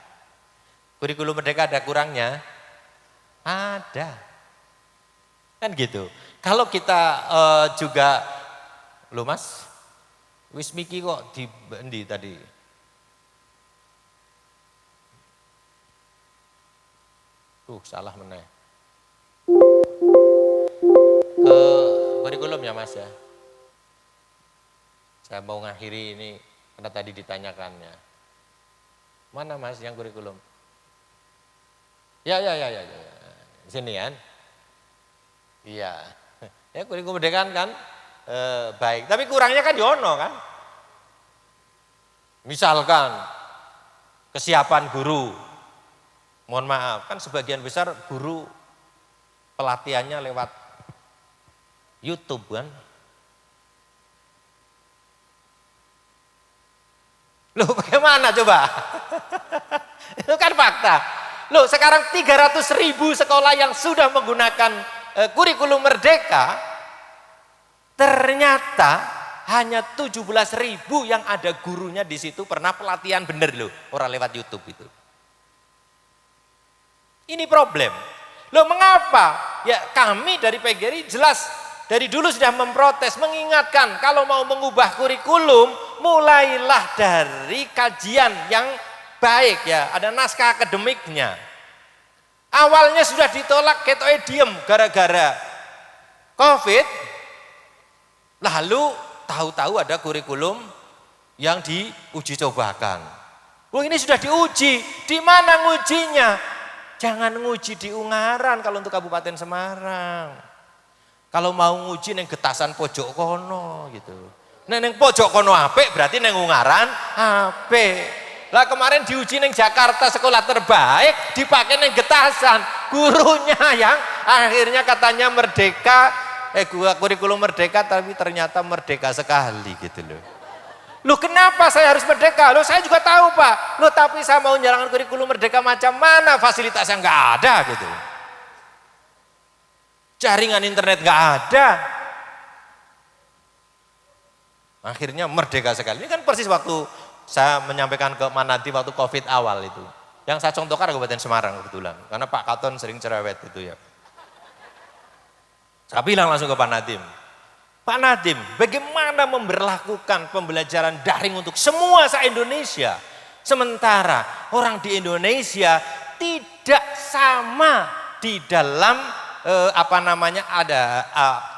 Kurikulum merdeka ada kurangnya? Ada. Kan gitu. Kalau kita juga, loh Mas, wis miki kok di tadi? Salah meneh. Kurikulum ya Mas ya. Saya mau ngakhiri ini karena tadi ditanyakannya. Mana Mas yang kurikulum? Ya. Sini kan? Iya. Ya kurikulum merdeka kan baik. Tapi kurangnya kan yono kan? Misalkan kesiapan guru. Mohon maaf, kan sebagian besar guru pelatihannya lewat YouTube kan? Loh bagaimana coba? Itu kan fakta. Loh sekarang 300.000 sekolah yang sudah menggunakan kurikulum merdeka, ternyata hanya 17.000 yang ada gurunya di situ pernah pelatihan bener loh, orang lewat YouTube itu. Ini problem. Loh mengapa? Ya kami dari PGRI jelas dari dulu sudah memprotes, mengingatkan kalau mau mengubah kurikulum, mulailah dari kajian yang baik ya, ada naskah akademiknya. Awalnya sudah ditolak, ketoke diem gara-gara COVID, lalu tahu-tahu ada kurikulum yang diuji cobakan. Oh ini sudah diuji, di mana ngujinya? Jangan nguji di Ungaran kalau untuk Kabupaten Semarang. Kalau mau nguji neng Getasan pojok kono gitu. Neng pojok kono apik berarti neng Ungaran apik. Lah kemarin diuji neng Jakarta sekolah terbaik dipakai neng Getasan. Gurunya yang akhirnya katanya merdeka, kurikulum merdeka tapi ternyata merdeka sekali gitu loh. Loh kenapa saya harus merdeka? Loh saya juga tahu Pak. Loh tapi saya mau menjalankan kurikulum merdeka macam mana? Fasilitasnya nggak ada gitu. Jaringan internet nggak ada. Akhirnya merdeka sekali. Ini kan persis waktu saya menyampaikan ke Manadi waktu COVID awal itu. Yang saya contohkan Kabupaten Semarang kebetulan. Karena Pak Katon sering cerewet itu ya. Saya bilang langsung ke Pak Nadiem. Pak Nadiem, bagaimana memberlakukan pembelajaran daring untuk semua se-Indonesia? Sementara orang di Indonesia tidak sama di dalam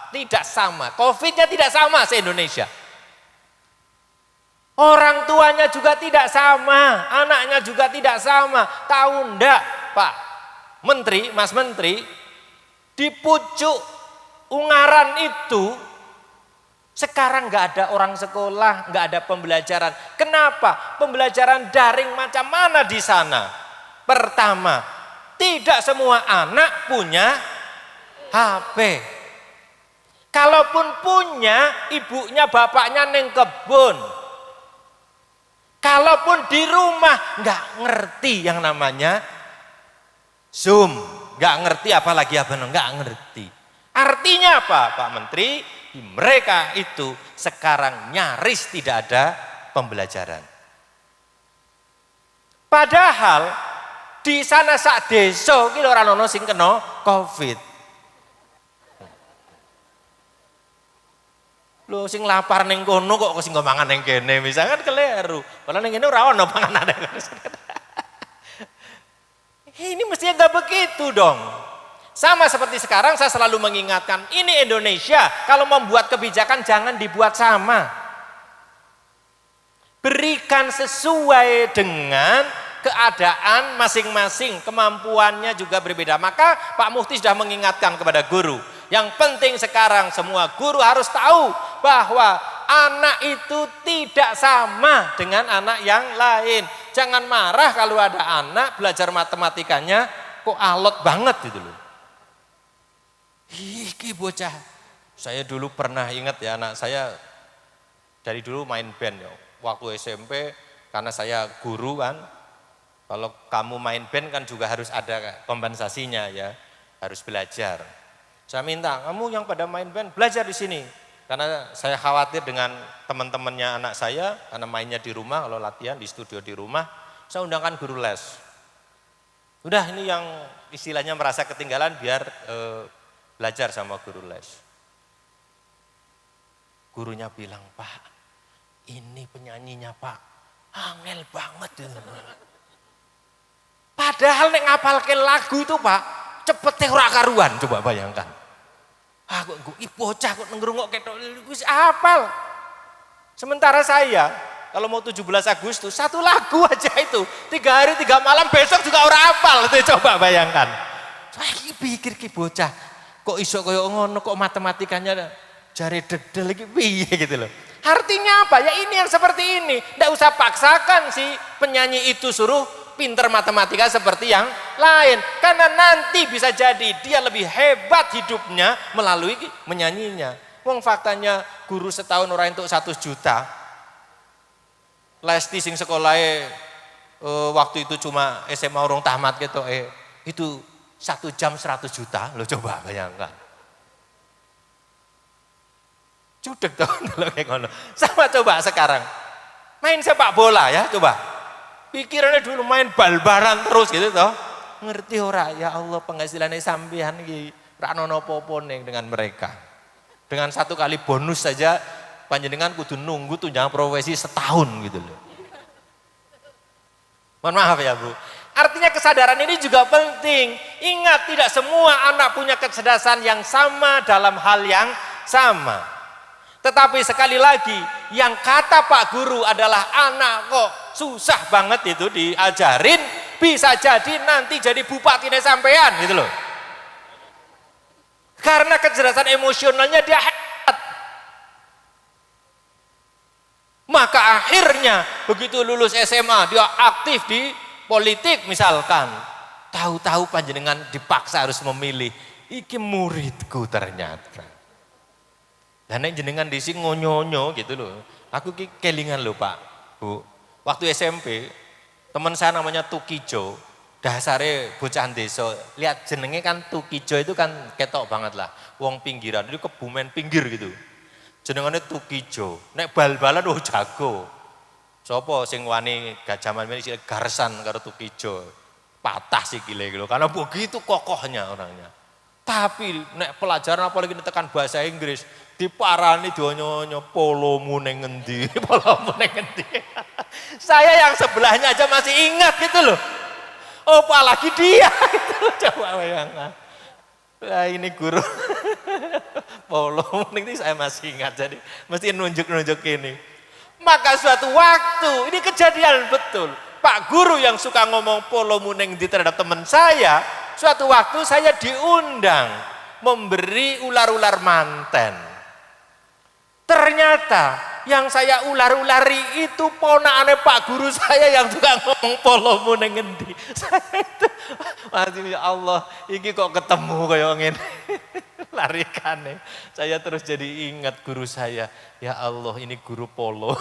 tidak sama. COVID-nya tidak sama se-Indonesia. Orang tuanya juga tidak sama, anaknya juga tidak sama. Tahu ndak Pak Menteri, Mas Menteri, di pucuk Ungaran itu sekarang nggak ada orang sekolah, nggak ada pembelajaran. Kenapa? Pembelajaran daring macam mana di sana? Pertama, tidak semua anak punya HP. Kalaupun punya, ibunya bapaknya neng kebun. Kalaupun di rumah nggak ngerti yang namanya Zoom, nggak ngerti apalagi nggak ngerti. Artinya apa, Pak Menteri? Mereka itu sekarang nyaris tidak ada pembelajaran. Padahal di sana sak desa iki ora ono sing kena Covid. Lho sing lapar ning kono kok sing mangan ning kene, misalkan keliru. Padahal ning kene ora ono panganan. Ini mestinya enggak begitu dong. Sama seperti sekarang saya selalu mengingatkan, ini Indonesia, kalau membuat kebijakan jangan dibuat sama. Berikan sesuai dengan keadaan masing-masing, kemampuannya juga berbeda. Maka Pak Mufti sudah mengingatkan kepada guru, yang penting sekarang semua guru harus tahu bahwa anak itu tidak sama dengan anak yang lain. Jangan marah kalau ada anak belajar matematikanya kok alot banget gitu loh. Iki bocah, saya dulu pernah ingat ya, anak saya dari dulu main band ya. Waktu SMP karena saya guru kan, kalau kamu main band kan juga harus ada kompensasinya ya, harus belajar. Saya minta kamu yang pada main band belajar di sini. Karena saya khawatir dengan teman-temannya anak saya, karena mainnya di rumah, kalau latihan di studio di rumah, saya undangkan guru les. Udah ini yang istilahnya merasa ketinggalan biar belajar sama guru les. Gurunya bilang, Pak, ini penyanyinya Pak, angel banget. Padahal nek ngapalke lagu itu Pak, cepetnya ora karuan, coba bayangkan. Aku bocah kok ngerungok ketok wis hafal. Sementara saya kalau mau 17 Agustus satu lagu aja itu 3 hari 3 malam besok juga orang hafal itu coba bayangkan. Saya pikir ki bocah kok iso koyo ngono kok matematikanya jare dedel iki piye gitu loh. Artinya apa? Ya ini yang seperti ini. Ndak usah paksakan si penyanyi itu suruh pinter matematika seperti yang lain. Karena nanti bisa jadi dia lebih hebat hidupnya melalui menyanyinya. Wong faktanya guru setahun orang untuk 1 juta. Lesti sing sekolahnya waktu itu cuma SMA urung tamat gitu. Itu 1 jam 100 juta. Lo coba bayangkan. Cudek tuh kalau kayak ngono. Sama coba sekarang. Main sepak bola ya coba. Pikirannya dulu main bal-balan terus gitu toh. Ngerti ora ya Allah penghasilannya sampean iki ra ono apa-apane dengan mereka. Dengan 1 kali bonus saja panjenengan kudu nunggu tunjangan profesi setahun gitu loh. Mohon maaf ya Bu. Artinya kesadaran ini juga penting. Ingat tidak semua anak punya kecerdasan yang sama dalam hal yang sama. Tetapi sekali lagi yang kata Pak Guru adalah anak kok susah banget itu diajarin, bisa jadi nanti jadi bupati sampean gitu loh. Karena kecerdasan emosionalnya dia hebat. Maka akhirnya begitu lulus SMA dia aktif di politik misalkan. Tahu-tahu panjenengan dipaksa harus memilih, iki muridku ternyata. Dan jenengan di sini ngonyo-nyo gitu loh. Aku kelingan loh Pak, Bu. Waktu SMP, teman saya namanya Tukijo. Dasare bocah desa. Lihat jenenge kan Tukijo itu kan ketok banget lah. Wong pinggiran, itu kebumen pinggir gitu. Jenengane Tukijo. Nek bal-balan jago. Sopo sing wani gajaman ini garsan karo Tukijo. Patah sikile gitu. Karena begitu kokohnya orangnya. Tapi nek pelajaran apalagi tekan bahasa Inggris diparani donyonyo polomu ning ngendi polomu ning ngendi. Saya yang sebelahnya aja masih ingat gitu loh. Oh apalagi dia itu coba bayangkan. Lah ini guru polomu ning saya masih ingat jadi mesti nunjuk-nunjuk ini. Maka suatu waktu ini kejadian betul. Pak Guru yang suka ngomong polomu ning ngendi terhadap teman saya. Suatu waktu saya diundang memberi ular-ular manten. Ternyata yang saya ular-ulari itu ponakane Pak Guru saya yang suka ngomong polomu ning ngendi. Saya itu masih ya Allah, iki kok ketemu kaya ngene. Larikane. Saya terus jadi ingat guru saya. Ya Allah, ini guru polo.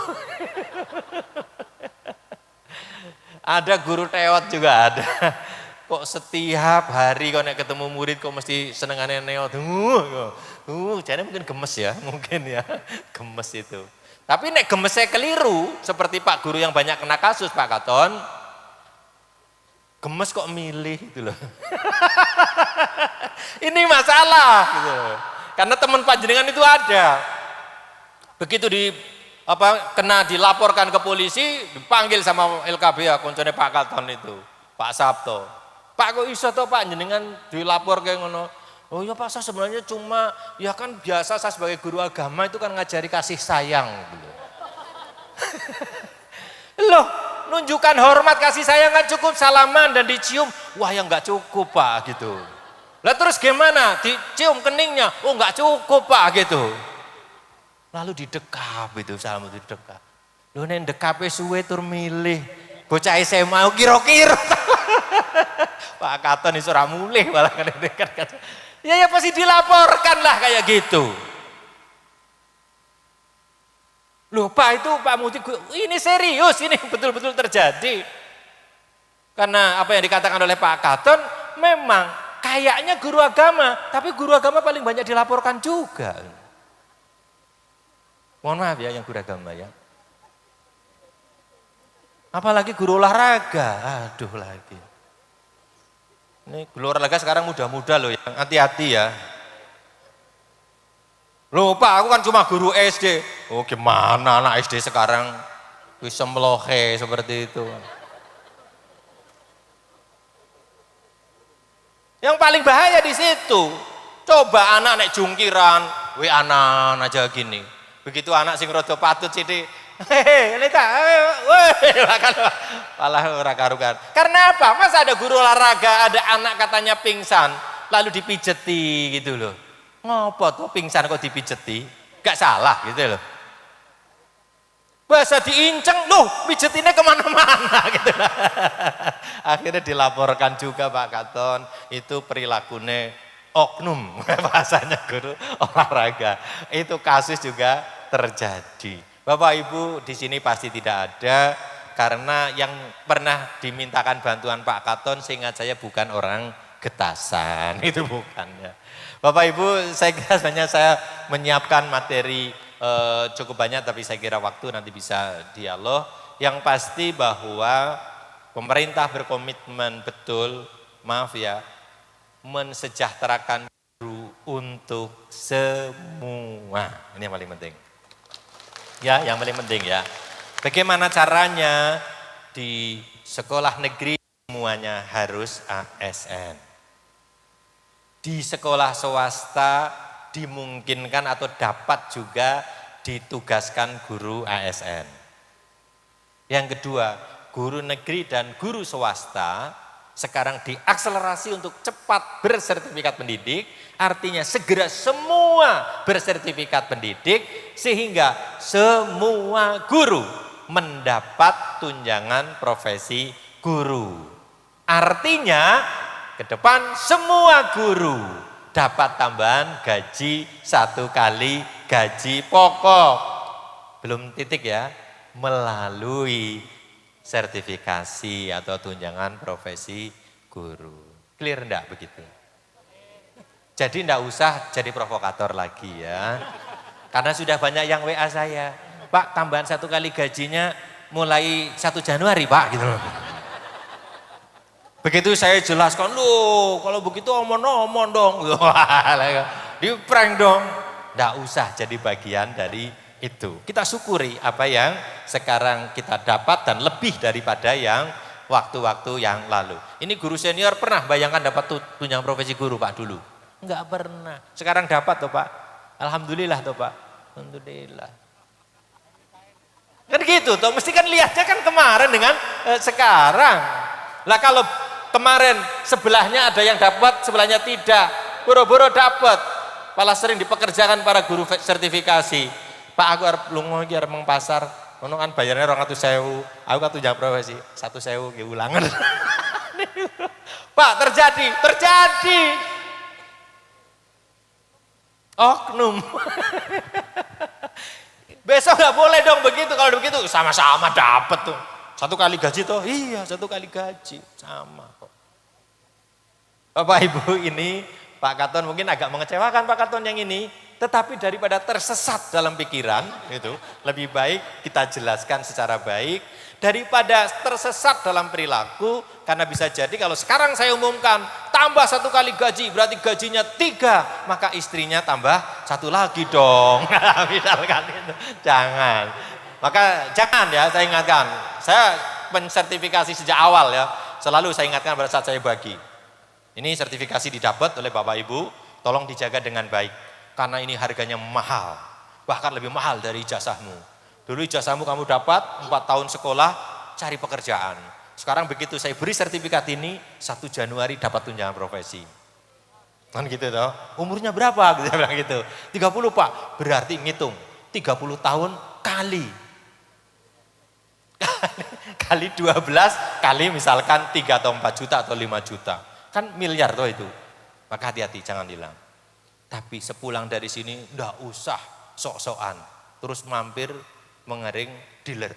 Ada guru teot juga ada. Kok setiap hari kok nek ketemu murid kok mesti senengane neot. Jadi mungkin gemes ya, mungkin ya. Gemes itu. Tapi nek gemesnya keliru, seperti Pak Guru yang banyak kena kasus Pak Katon. Gemes kok milih gitu loh. Ini masalah gitu. Karena teman panjenengan itu ada. Begitu kena dilaporkan ke polisi, dipanggil sama LKB koncone Pak Katon itu, Pak Sabto. Pak kok iso toh Pak jenengan dilapor kayak ngono. Oh ya Pak saya sebenarnya cuma ya kan biasa saya sebagai guru agama itu kan ngajari kasih sayang gitu. Loh, nunjukkan hormat kasih sayang kan cukup salaman dan dicium. Wah ya enggak cukup Pak gitu. Lah terus gimana? Dicium keningnya. Oh enggak cukup Pak gitu. Lalu didekap itu salam didekap. Loh nek dekape suwe tur milih bocah SMA kira-kira. Pak Katon iso ora mulih malah kan dekat. Ya pasti dilaporkan lah kayak gitu. Loh Pak itu Pak Muti ini serius, ini betul-betul terjadi. Karena apa yang dikatakan oleh Pak Katon memang kayaknya guru agama, tapi guru agama paling banyak dilaporkan juga. Mohon maaf ya yang guru agama ya. Apalagi guru olahraga, aduh lagi. Ini guru olahraga sekarang muda-muda loh, yang hati-hati ya. Loh Pak, aku kan cuma guru SD. Oh gimana anak SD sekarang bisa melohe seperti itu. Yang paling bahaya di situ. Coba anak naik jungkiran, anak aja gini. Begitu anak sing rada patut sithik, hehe, leta, malah ora karuan. Karena apa? Masa ada guru olahraga, ada anak katanya pingsan, lalu dipijeti gitu loh. Ngopo tuh pingsan kok dipijeti? Gak salah gitu loh. Bahasa diinceng, loh pijetinnya kemana-mana gitu. Akhirnya dilaporkan juga Pak Katon, itu perilakunya oknum, bahasanya guru olahraga. Itu kasus juga terjadi. Bapak Ibu di sini pasti tidak ada, karena yang pernah dimintakan bantuan Pak Katon seingat saya bukan orang Getasan, itu bukan ya. Bapak Ibu, saya kira sebenarnya saya menyiapkan materi cukup banyak, tapi saya kira waktu nanti bisa dialog. Yang pasti bahwa pemerintah berkomitmen betul, maaf ya, mensejahterakan guru untuk semua. Ini yang paling penting. Ya, yang paling penting ya. Bagaimana caranya di sekolah negeri semuanya harus ASN. Di sekolah swasta dimungkinkan atau dapat juga ditugaskan guru ASN. Yang kedua, guru negeri dan guru swasta sekarang diakselerasi untuk cepat bersertifikat pendidik, artinya segera semua bersertifikat pendidik sehingga semua guru mendapat tunjangan profesi guru. Artinya ke depan semua guru dapat tambahan gaji 1 kali gaji pokok. Belum titik ya, melalui sertifikasi atau tunjangan profesi guru. Clear enggak begitu? Jadi enggak usah jadi provokator lagi ya. Karena sudah banyak yang WA saya, Pak tambahan 1 kali gajinya mulai 1 Januari Pak gitu loh. Begitu saya jelaskan, loh kalau begitu omong-omong dong. Di prank dong. Nggak usah jadi bagian dari itu. Kita syukuri apa yang sekarang kita dapat dan lebih daripada yang waktu-waktu yang lalu. Ini guru senior pernah bayangkan dapat tunjangan profesi guru Pak dulu? Enggak pernah. Sekarang dapat toh Pak. Alhamdulillah toh Pak. Alhamdulillah. Kan gitu toh, mesti kan lihatnya kan kemarin dengan sekarang. Lah kalau kemarin sebelahnya ada yang dapat, sebelahnya tidak. Boro-boro dapat. Malah sering dipekerjakan para guru sertifikasi. Pak aku arep lunga iki arep meng pasar. Ono kan bayarnya 200.000. Aku kan tunjangan profesi 1.000 nggih ulangan. Pak terjadi. Oknum. Besok nggak boleh dong begitu. Kalau begitu sama-sama dapat tuh. 1 kali gaji toh? Iya, 1 kali gaji. Sama kok. Bapak Ibu ini, Pak Katon mungkin agak mengecewakan Pak Katon yang ini. Tetapi daripada tersesat dalam pikiran, itu lebih baik kita jelaskan secara baik. Daripada tersesat dalam perilaku, karena bisa jadi kalau sekarang saya umumkan, tambah 1 kali gaji, berarti gajinya 3. Maka istrinya tambah 1 lagi dong. Misalkan itu, jangan. Maka jangan ya, saya ingatkan. Saya mensertifikasi sejak awal ya. Selalu saya ingatkan pada saat saya bagi. Ini sertifikasi didapat oleh Bapak Ibu, tolong dijaga dengan baik. Karena ini harganya mahal. Bahkan lebih mahal dari ijazahmu. Dulu ijazahmu kamu dapat 4 tahun sekolah, cari pekerjaan. Sekarang begitu saya beri sertifikat ini, 1 Januari dapat tunjangan profesi. Kan gitu toh. Umurnya berapa? Gitu, bilang gitu. 30 Pak, berarti ngitung. 30 tahun kali 12 kali misalkan 3 atau 4 juta atau 5 juta. Kan miliar toh itu. Maka hati-hati jangan hilang. Tapi sepulang dari sini enggak usah sok-sokan. Terus mampir mengering dealer.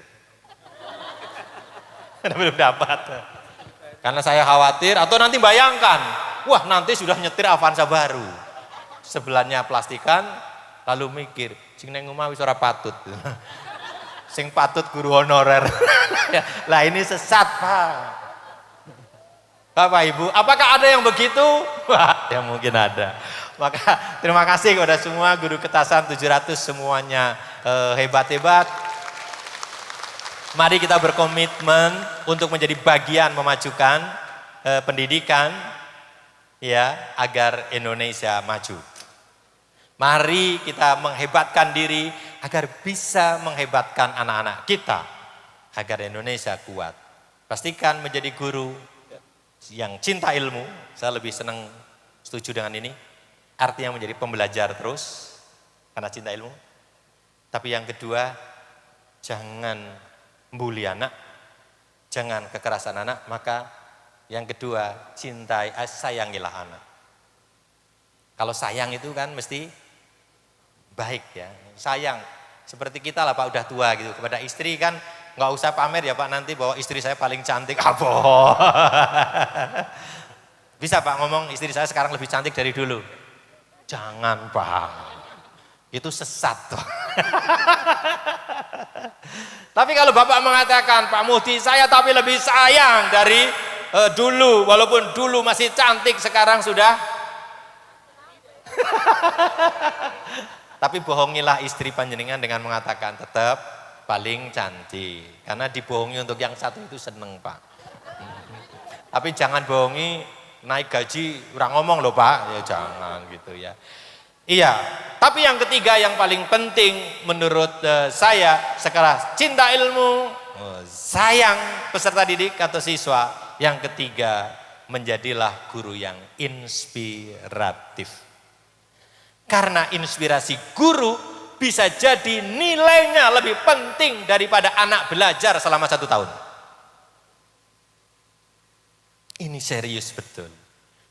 Belum dapat. Karena saya khawatir atau nanti bayangkan, wah nanti sudah nyetir Avanza baru. Sebelahnya plastikan, Lalu mikir, sing neng omah wis ora patut. Sing patut guru honorer. Lah ini sesat, Pak. Bapak Ibu, apakah ada yang begitu? Wah, ya mungkin ada. Maka terima kasih kepada semua guru Ketasan 700 semuanya hebat-hebat. Mari kita berkomitmen untuk menjadi bagian memajukan pendidikan ya agar Indonesia maju. Mari kita menghebatkan diri agar bisa menghebatkan anak-anak kita agar Indonesia kuat. Pastikan menjadi guru yang cinta ilmu. Saya lebih senang setuju dengan ini. Artinya menjadi pembelajar terus karena cinta ilmu. Tapi yang kedua, jangan bully anak, jangan kekerasan anak. Maka yang kedua, cintai, sayangilah anak. Kalau sayang itu kan mesti baik ya, sayang. Seperti kita lah Pak udah tua gitu, kepada istri kan nggak usah pamer ya Pak nanti bahwa istri saya paling cantik. Apa? Bisa Pak ngomong istri saya sekarang lebih cantik dari dulu? Jangan Pak, itu sesat tuh. Tapi kalau Bapak mengatakan Pak Muhdi saya tapi lebih sayang dari dulu, walaupun dulu masih cantik sekarang sudah. Tapi bohongilah istri panjenengan dengan mengatakan tetap paling cantik. Karena dibohongi untuk yang satu itu seneng Pak. Tapi jangan bohongi naik gaji orang ngomong loh Pak. Ya jangan gitu ya. Iya, tapi yang ketiga yang paling penting menurut saya sekelas cinta ilmu, sayang peserta didik atau siswa. Yang ketiga menjadilah guru yang inspiratif. Karena inspirasi guru bisa jadi nilainya lebih penting daripada anak belajar selama 1 tahun. Ini serius betul.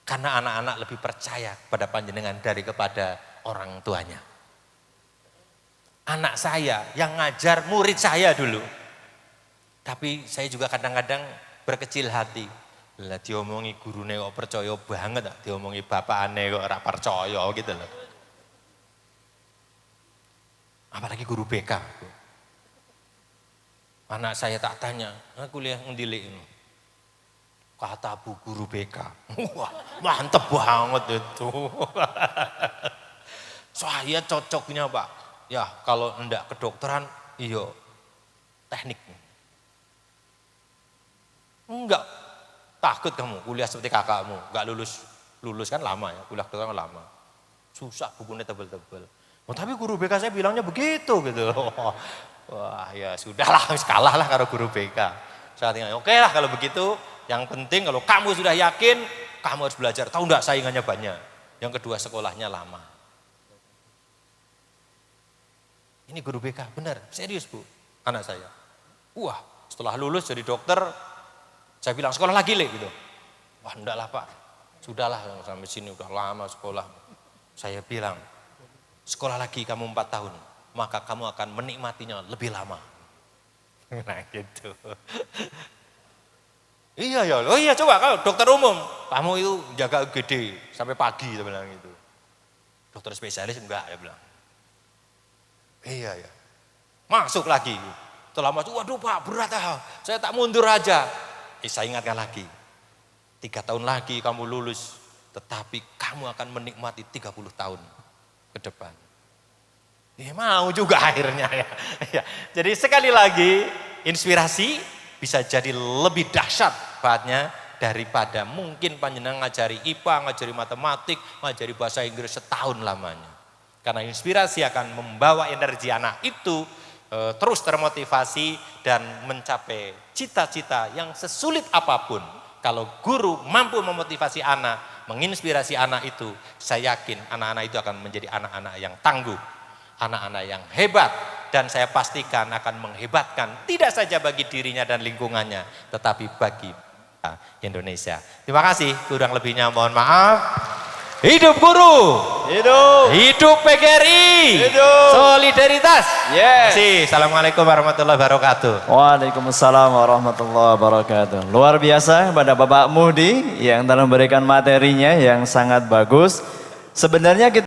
Karena anak-anak lebih percaya kepada panjenengan kepada orang tuanya. Anak saya yang ngajar murid saya dulu. Tapi saya juga kadang-kadang berkecil hati. Lah diomongi gurune kok percaya banget, diomongi bapakane kok ora percaya gitu loh. Apalagi guru BK. Anak saya tak tanya, kuliah ngendilik ini. Kata bu guru BK. Wah, mantep banget itu. Saya cocoknya Pak. Ya kalau enggak kedokteran, iya teknik. Enggak, takut kamu kuliah seperti kakakmu. Enggak lulus kan lama ya, kuliah kedokteran lama. Susah bukunya tebel-tebel. Oh, tapi guru BK saya bilangnya begitu gitu. Wah ya sudahlah, kalah lah kalau guru BK. Saya tinggal, oke lah kalau begitu. Yang penting kalau kamu sudah yakin, kamu harus belajar. Tahu enggak saingannya banyak. Yang kedua sekolahnya lama. Ini guru BK, benar, serius Bu, anak saya. Wah setelah lulus jadi dokter, saya bilang sekolah lagi Le gitu. Wah enggak lah Pak, sudahlah sampai sini udah lama sekolah. Saya bilang, sekolah lagi kamu 4 tahun, maka kamu akan menikmatinya lebih lama. Nah gitu. Iya ya, oh iya coba kalau dokter umum, kamu itu jaga UGD sampai pagi, dia bilang gitu. Dokter spesialis enggak, ya bilang. Iya ya, masuk lagi. Setelah masuk, waduh Pak berat ah, saya tak mundur aja. Saya ingatkan lagi, 3 tahun lagi kamu lulus, tetapi kamu akan menikmati 30 tahun ke depan. Ya mau juga akhirnya ya. Jadi sekali lagi inspirasi bisa jadi lebih dahsyat bahannya daripada mungkin panjenengan ngajari IPA, ngajari matematik, ngajari bahasa Inggris setahun lamanya. Karena inspirasi akan membawa energi anak itu terus termotivasi dan mencapai cita-cita yang sesulit apapun. Kalau guru mampu memotivasi anak, menginspirasi anak itu, saya yakin anak-anak itu akan menjadi anak-anak yang tangguh, anak-anak yang hebat, dan saya pastikan akan menghebatkan tidak saja bagi dirinya dan lingkungannya, tetapi bagi Indonesia. Terima kasih, kurang lebihnya mohon maaf. Hidup guru, hidup PGRI, solidaritas. Yes. Assalamualaikum warahmatullahi wabarakatuh. Waalaikumsalam warahmatullahi wabarakatuh. Luar biasa pada Bapak Muhdi yang telah memberikan materinya yang sangat bagus. Sebenarnya kita